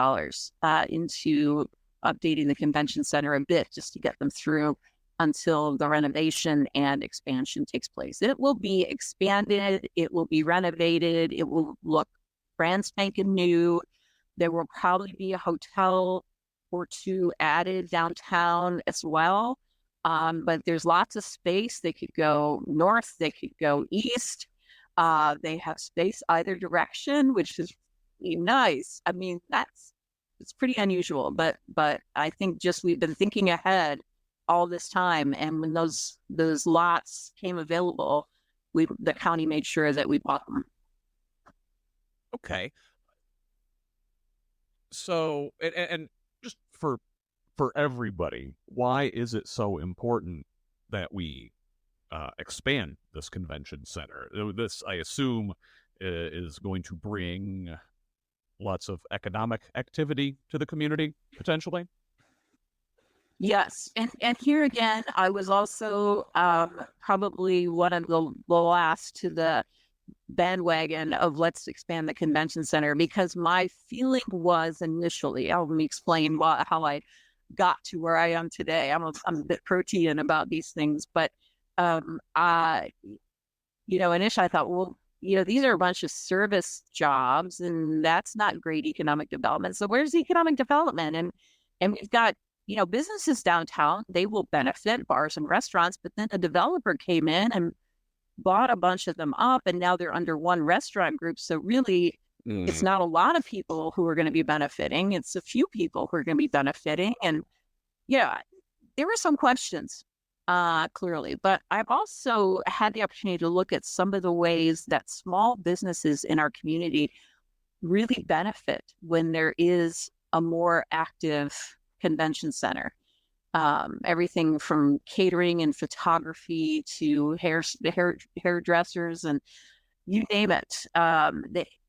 into updating the convention center a bit just to get them through until the renovation and expansion takes place. It will be expanded. It will be renovated. It will look brand spanking new. There will probably be a hotel or two added downtown as well. But there's lots of space. They could go north. They could go east. They have space either direction, which is really nice. I mean, it's pretty unusual, but I think just we've been thinking ahead all this time, and when those lots came available, the county made sure that we bought them. Okay. So, and just for everybody, why is it so important that we expand this convention center? This, I assume, is going to bring lots of economic activity to the community, potentially. Yes. And here again, I was also probably one of the last to the bandwagon of let's expand the convention center, because my feeling was initially, let me explain how I got to where I am today. I'm a bit protean about these things, but initially I thought, well, these are a bunch of service jobs, and that's not great economic development. So where's the economic development? And we've got businesses downtown, they will benefit, bars and restaurants, but then a developer came in and bought a bunch of them up, and now they're under one restaurant group. So really, it's not a lot of people who are going to be benefiting. It's a few people who are going to be benefiting. And yeah, there were some questions, clearly, but I've also had the opportunity to look at some of the ways that small businesses in our community really benefit when there is a more active convention center. Everything from catering and photography to hairdressers and you name it.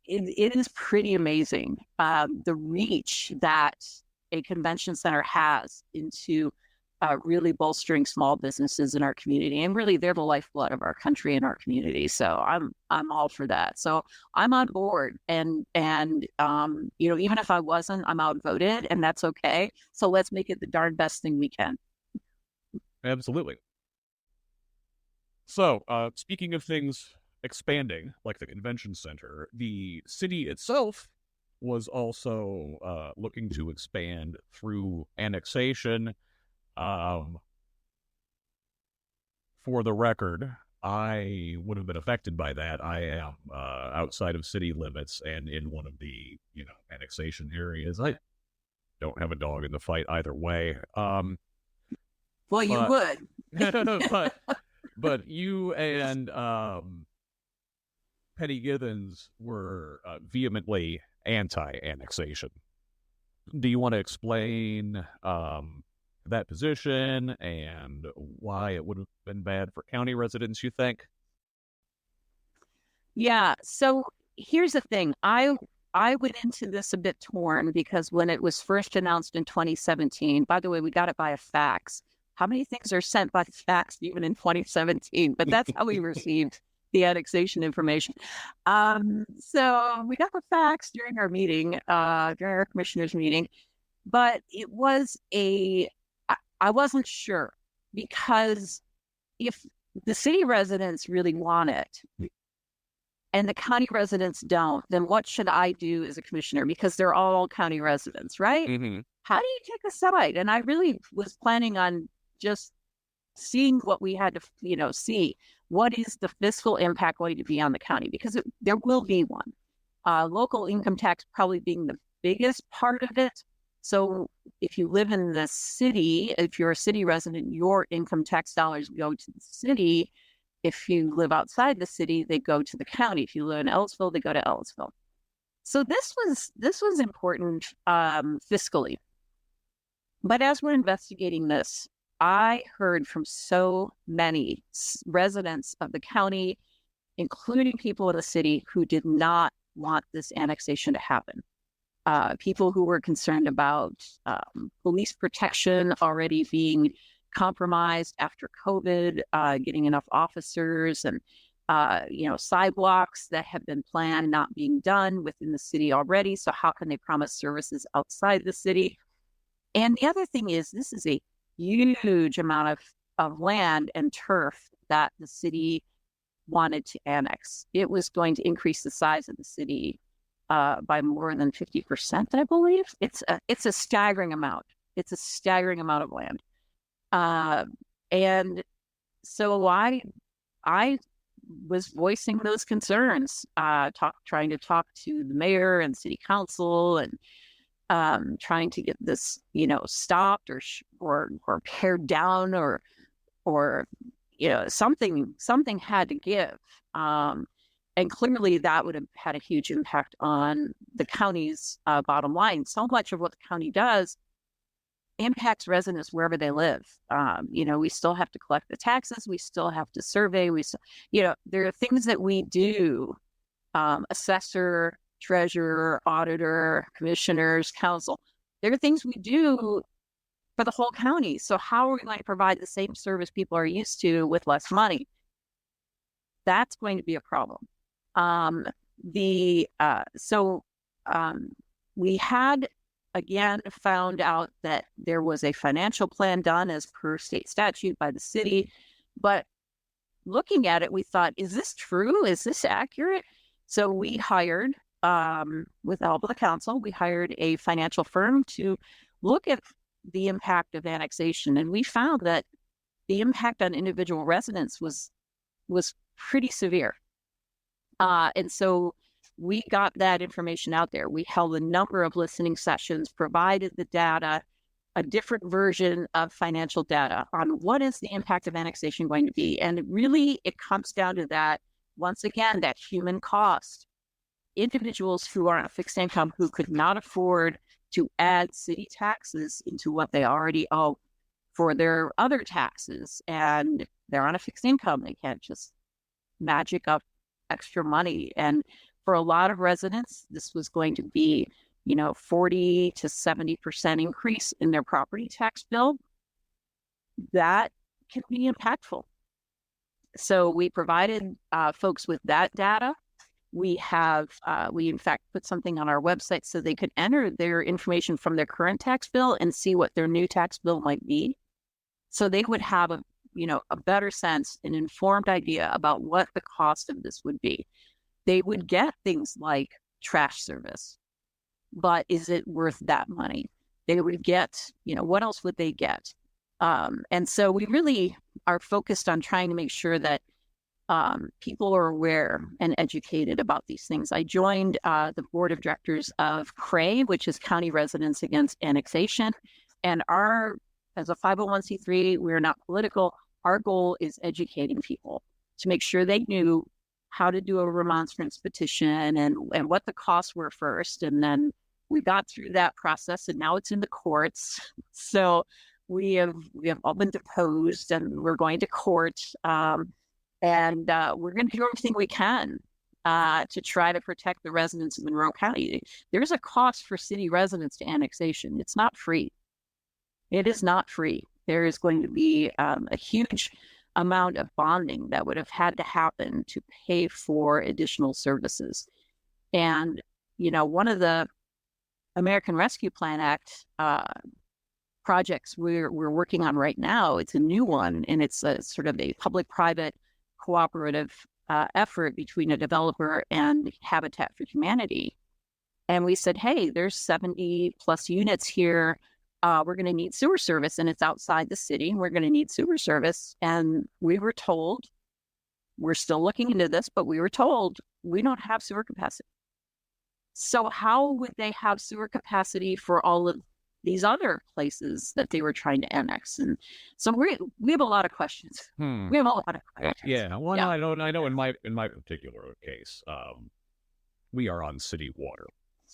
It is pretty amazing the reach that a convention center has into really bolstering small businesses in our community, and really they're the lifeblood of our country and our community. So I'm all for that. So I'm on board, and even if I wasn't, I'm outvoted, and that's okay. So let's make it the darn best thing we can. Absolutely. So speaking of things expanding, like the convention center, the city itself was also looking to expand through annexation. For the record, I would have been affected by that. I am outside of city limits and in one of the annexation areas. don't have a dog in the fight either way. Well, you But would. but you and Penny Githens were vehemently anti-annexation. Do you want to explain that position and why it would have been bad for county residents, you think? Yeah. So here's the thing. I went into this a bit torn because when it was first announced in 2017, by the way, we got it by a fax. How many things are sent by fax even in 2017? But that's how we received the annexation information. So we got the fax during our meeting, during our commissioners meeting, but it was I wasn't sure because if the city residents really want it, and the county residents don't, then what should I do as a commissioner? Because they're all county residents, right? Mm-hmm. How do you take a side? And I really was planning on just seeing what we had to, see. What is the fiscal impact going to be on the county? Because there will be one. Local income tax probably being the biggest part of it. So if you live in the city, if you're a city resident, your income tax dollars go to the city. If you live outside the city, they go to the county. If you live in Ellisville, they go to Ellisville. So this was important fiscally. But as we're investigating this, I heard from so many residents of the county, including people in the city, who did not want this annexation to happen. People who were concerned about police protection already being compromised after COVID, getting enough officers and, sidewalks that have been planned not being done within the city already. So how can they promise services outside the city? And the other thing is, this is a huge amount of land and turf that the city wanted to annex. It was going to increase the size of the city by more than 50%, I believe. It's a staggering amount. It's a staggering amount of land. And so I was voicing those concerns, trying to talk to the mayor and city council and trying to get this, stopped or pared down or something had to give. And clearly that would have had a huge impact on the county's bottom line. So much of what the county does impacts residents wherever they live. We still have to collect the taxes. We still have to survey. There are things that we do, assessor, treasurer, auditor, commissioners, council. There are things we do for the whole county. So how are we going to provide the same service people are used to with less money? That's going to be a problem. We had, again, found out that there was a financial plan done as per state statute by the city. But looking at it, we thought, is this true? Is this accurate? So we hired, with the help of the council, we hired a financial firm to look at the impact of annexation. And we found that the impact on individual residents was pretty severe. And so we got that information out there. We held a number of listening sessions, provided the data, a different version of financial data on what is the impact of annexation going to be. And it comes down to that, once again, that human cost. Individuals who are on a fixed income who could not afford to add city taxes into what they already owe for their other taxes, and they're on a fixed income. They can't just magic up extra money. And for a lot of residents, this was going to be, 40 to 70% increase in their property tax bill. That can be impactful. So we provided folks with that data. We in fact put something on our website so they could enter their information from their current tax bill and see what their new tax bill might be. So they would have a better sense, an informed idea about what the cost of this would be. They would get things like trash service, but is it worth that money? They would get, what else would they get? And so we really are focused on trying to make sure that people are aware and educated about these things. I joined the board of directors of CRAE, which is County Residents Against Annexation. And as a 501c3, we're not political. Our goal is educating people to make sure they knew how to do a remonstrance petition and what the costs were first. And then we got through that process, and now it's in the courts. So we have all been deposed, and we're going to court. And we're going to do everything we can to try to protect the residents of Monroe County. There's a cost for city residents to annexation. It's not free. It is not free. There is going to be a huge amount of bonding that would have had to happen to pay for additional services. And, one of the American Rescue Plan Act projects we're working on right now, it's a new one, and it's a sort of a public-private cooperative effort between a developer and Habitat for Humanity. And we said, hey, there's 70 plus units here. We're going to need sewer service, and it's outside the city. We're going to need sewer service. And we were told, we're still looking into this, but we were told we don't have sewer capacity. So how would they have sewer capacity for all of these other places that they were trying to annex? And so we have a lot of questions. We have a lot of questions. Yeah. Well, yeah. I know in my particular case, we are on city water.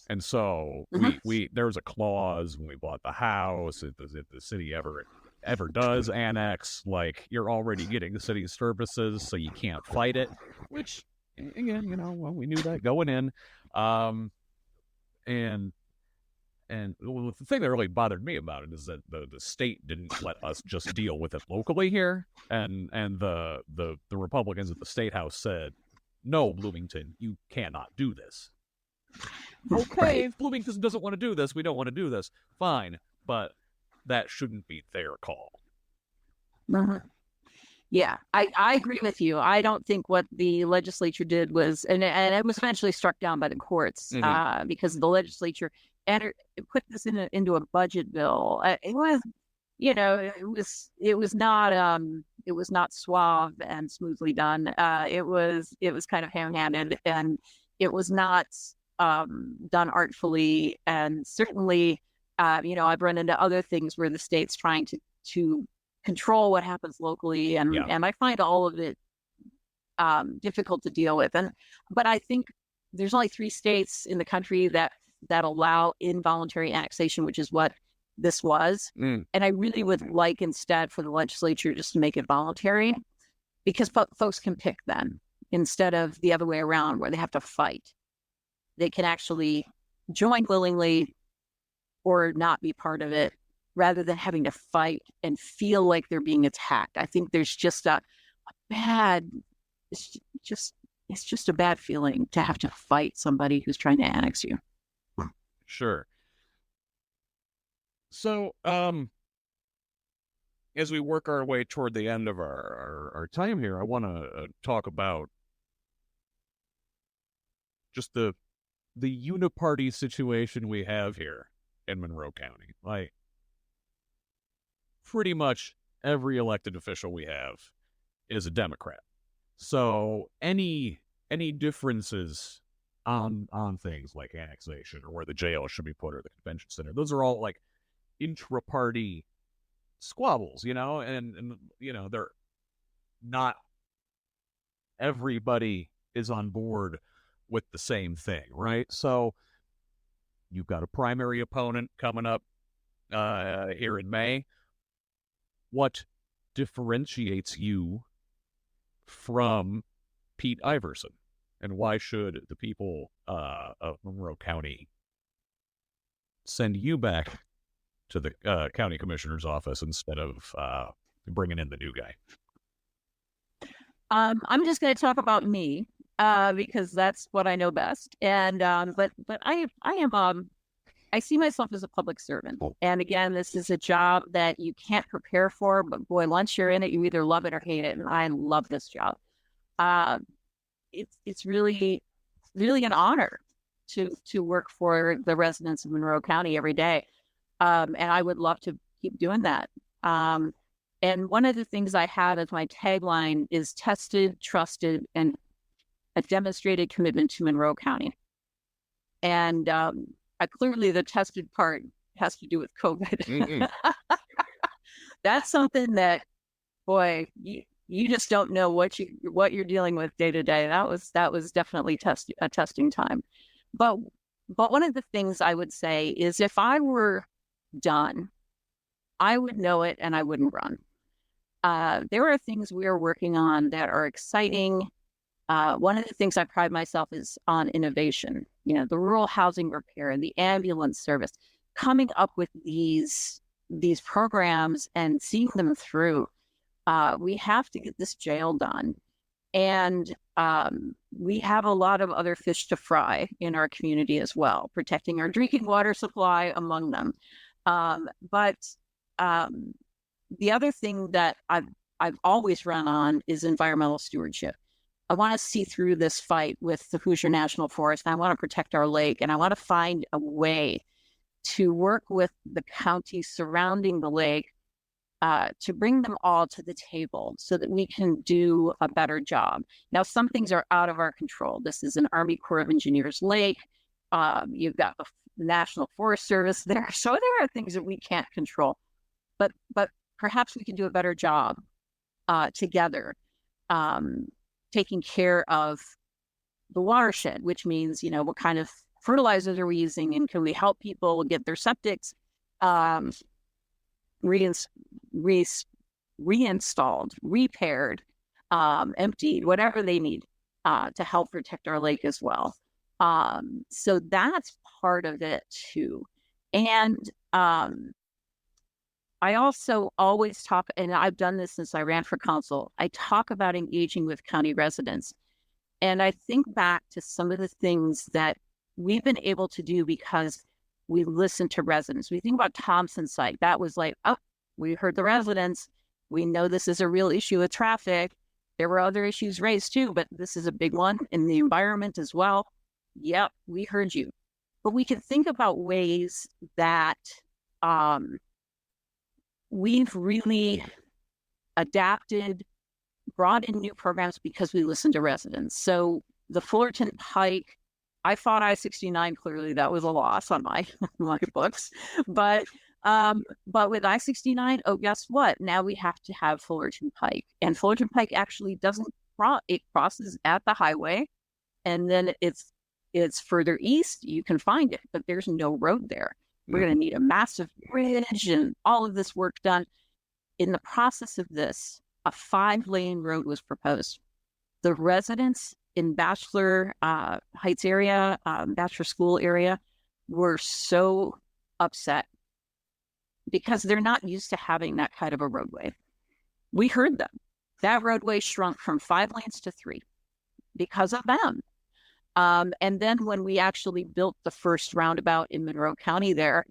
And so we there was a clause when we bought the house, if the city ever does annex, like, you're already getting the city's services, so you can't fight it, which, again, we knew that going in. And the thing that really bothered me about it is that the state didn't let us just deal with it locally here. And the Republicans at the State House said, no, Bloomington, you cannot do this. Okay, right. If Bloomington doesn't want to do this, we don't want to do this. Fine, but that shouldn't be their call. Yeah, I agree with you. I don't think what the legislature did was, and it was eventually struck down by the courts because the legislature put this into a budget bill. It was, it was not suave and smoothly done. It was kind of ham-handed, and it was not done artfully. And certainly, I've run into other things where the state's trying to control what happens locally, and I find all of it difficult to deal with. But I think there's only 3 states in the country that allow involuntary annexation, which is what this was. And I really would like instead for the legislature just to make it voluntary, because folks can pick then, instead of the other way around where they have to fight. They can actually join willingly or not be part of it, rather than having to fight and feel like they're being attacked. I think there's just it's just a bad feeling to have to fight somebody who's trying to annex you. Sure. So, as we work our way toward the end of our time here, I want to talk about just the uniparty situation we have here in Monroe County. Like, pretty much every elected official we have is a Democrat. So any differences on things like annexation or where the jail should be put or the convention center, those are all like intra-party squabbles, and they're not everybody is on board with the same thing, right? So you've got a primary opponent coming up here in May. What differentiates you from Pete Iverson, and why should the people of Monroe County send you back to the county commissioner's office instead of bringing in the new guy? I'm just going to talk about me because that's what I know best. And but I am I see myself as a public servant. And again, this is a job that you can't prepare for, but boy, once you're in it, you either love it or hate it. And I love this job. It's really, really an honor to work for the residents of Monroe County every day. And I would love to keep doing that. And And one of the things I have as my tagline is tested, trusted, and a demonstrated commitment to Monroe County. And clearly the tested part has to do with COVID. Mm-hmm. That's something that, boy, you just don't know what you're dealing with day to day. That was definitely a testing time. But one of the things I would say is if I were done, I would know it and I wouldn't run. There are things we are working on that are exciting. One of the things I pride myself is on innovation. The rural housing repair and the ambulance service, coming up with these programs and seeing them through. We have to get this jail done. And we have a lot of other fish to fry in our community as well, protecting our drinking water supply among them. But the other thing that I've always run on is environmental stewardship. I want to see through this fight with the Hoosier National Forest. I want to protect our lake, and I want to find a way to work with the counties surrounding the lake to bring them all to the table so that we can do a better job. Now, some things are out of our control. This is an Army Corps of Engineers lake. You've got the National Forest Service there. So there are things that we can't control. But perhaps we can do a better job together, taking care of the watershed, which means, what kind of fertilizers are we using, and can we help people get their septics reinstalled, repaired, emptied, whatever they need to help protect our lake as well. So that's part of it too. And I also always talk, and I've done this since I ran for council, I talk about engaging with county residents. And I think back to some of the things that we've been able to do because we listen to residents. We think about Thompson site. That was like, oh, we heard the residents. We know this is a real issue with traffic. There were other issues raised too, but this is a big one in the environment as well. Yep, we heard you. But we can think about ways that we've really adapted, brought in new programs because we listened to residents. So the Fullerton Pike, I fought I-69. Clearly, that was a loss on my books, but with I-69, oh, guess what? Now we have to have Fullerton Pike, and Fullerton Pike actually doesn't it crosses at the highway, and then it's further east. You can find it, but there's no road there. We're going to need a massive bridge and all of this work done. In the process of this, a 5-lane road was proposed. The residents in Bachelor Heights area, Bachelor School area, were so upset because they're not used to having that kind of a roadway. We heard them. That roadway shrunk from 5 lanes to 3 because of them. And then when we actually built the first roundabout in Monroe County there,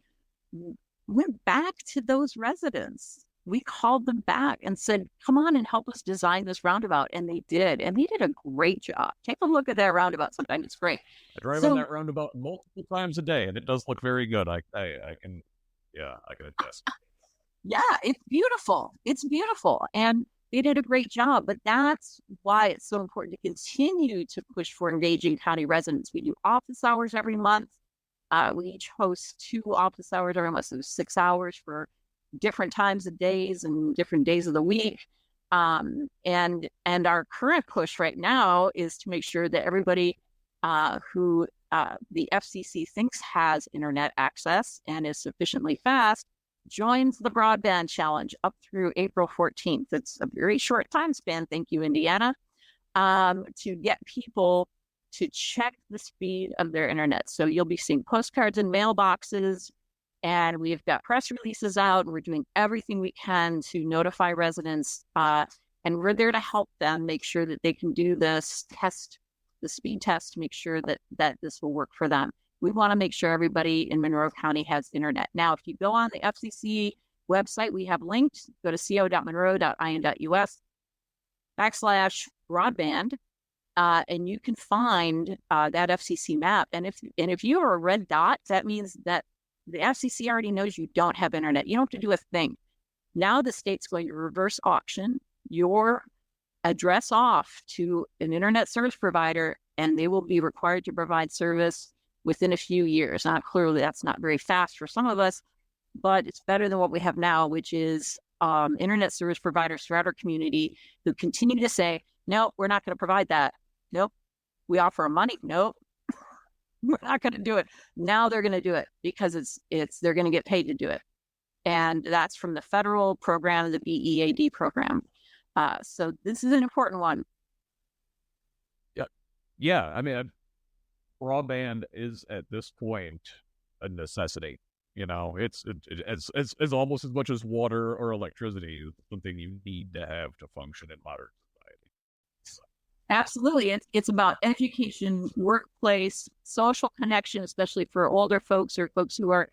went back to those residents. We called them back and said, come on and help us design this roundabout. And they did. And they did a great job. Take a look at that roundabout sometime. It's great. I drive on that roundabout multiple times a day, and it does look very good. I can attest. Yeah, it's beautiful. It's beautiful. And they did a great job. But that's why it's so important to continue to push for engaging county residents. We do office hours every month. We each host 2 office hours every month, so 6 hours for different times of days and different days of the week. And our current push right now is to make sure that everybody who the FCC thinks has internet access and is sufficiently fast joins the broadband challenge up through April 14th. It's a very short time span. Thank you, Indiana, to get people to check the speed of their internet. So you'll be seeing postcards in mailboxes, and we've got press releases out. We're doing everything we can to notify residents, and we're there to help them make sure that they can do this test, the speed test, to make sure that this will work for them. We want to make sure everybody in Monroe County has internet. Now, if you go on the FCC website, we have linked. Go to co.monroe.in.us/broadband, and you can find that FCC map. And if you are a red dot, that means that the FCC already knows you don't have internet. You don't have to do a thing. Now the state's going to reverse auction your address off to an internet service provider, and they will be required to provide service within a few years. Now, clearly, that's not very fast for some of us, but it's better than what we have now, which is internet service providers throughout our community who continue to say, no, we're not going to provide that. Nope. We offer money. Nope. We're not going to do it. Now they're going to do it because they're going to get paid to do it. And that's from the federal program, the BEAD program. So this is an important one. Yeah. I mean, broadband is at this point a necessity. You know, it's almost as much as water or electricity, something you need to have to function in modern society. So. Absolutely. It's about education, workplace, social connection, especially for older folks or folks who are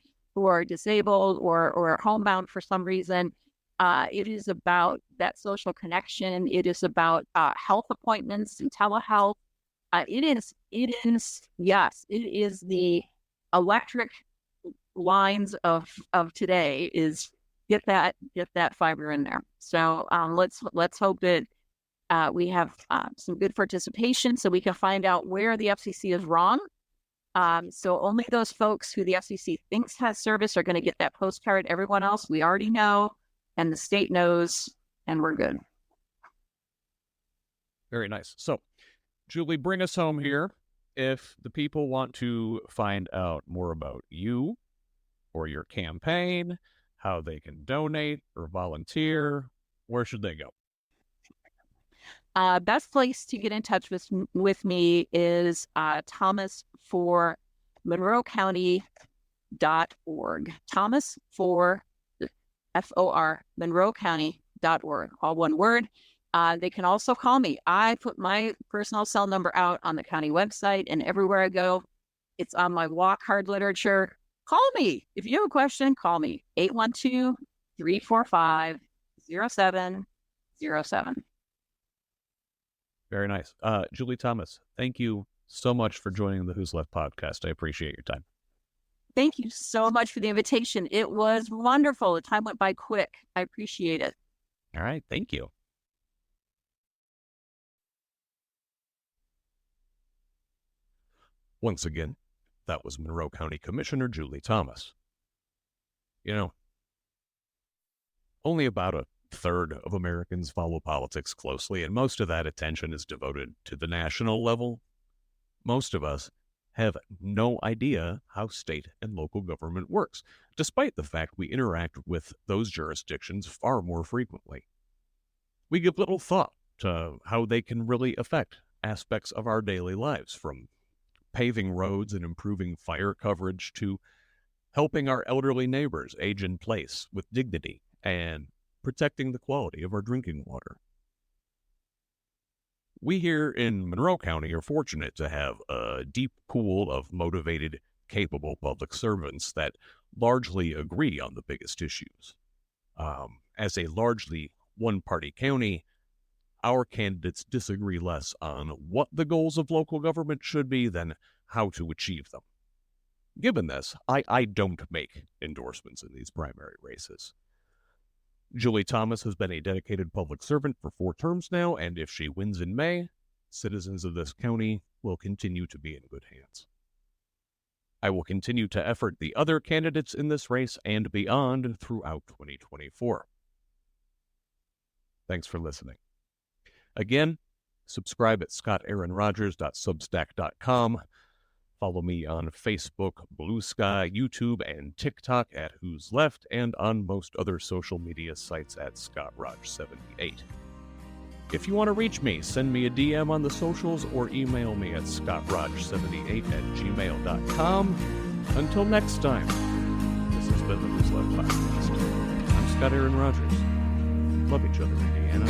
disabled or homebound for some reason. It is about that social connection. It is about health appointments and telehealth. It is the electric lines of today. Is get that fiber in there. So let's hope that we have some good participation so we can find out where the FCC is wrong. So only those folks who the FCC thinks has service are going to get that postcard. Everyone else, we already know, and the state knows, and we're good. Very nice. So, Julie, bring us home here. If the people want to find out more about you or your campaign, how they can donate or volunteer, where should they go? Best place to get in touch with me is Thomas for MonroeCounty.org. Thomas for FOR MonroeCounty.org. All one word. They can also call me. I put my personal cell number out on the county website, and everywhere I go, it's on my walk hard literature. Call me. If you have a question, call me. 812-345-0707. Very nice. Julie Thomas, thank you so much for joining the Who's Left podcast. I appreciate your time. Thank you so much for the invitation. It was wonderful. The time went by quick. I appreciate it. All right. Thank you. Once again, that was Monroe County Commissioner Julie Thomas. You know, only about a third of Americans follow politics closely, and most of that attention is devoted to the national level. Most of us have no idea how state and local government works, despite the fact we interact with those jurisdictions far more frequently. We give little thought to how they can really affect aspects of our daily lives, from paving roads and improving fire coverage to helping our elderly neighbors age in place with dignity and protecting the quality of our drinking water. We here in Monroe County are fortunate to have a deep pool of motivated, capable public servants that largely agree on the biggest issues. As a largely one-party county, our candidates disagree less on what the goals of local government should be than how to achieve them. Given this, I don't make endorsements in these primary races. Julie Thomas has been a dedicated public servant for 4 terms now, and if she wins in May, citizens of this county will continue to be in good hands. I will continue to effort the other candidates in this race and beyond throughout 2024. Thanks for listening. Again, subscribe at scottaaronrogers.substack.com. Follow me on Facebook, Blue Sky, YouTube, and TikTok at Who's Left, and on most other social media sites at ScottRog78. If you want to reach me, send me a DM on the socials or email me at scottrog78@gmail.com. Until next time, this has been the Who's Left podcast. I'm Scott Aaron Rogers. Love each other, Indiana.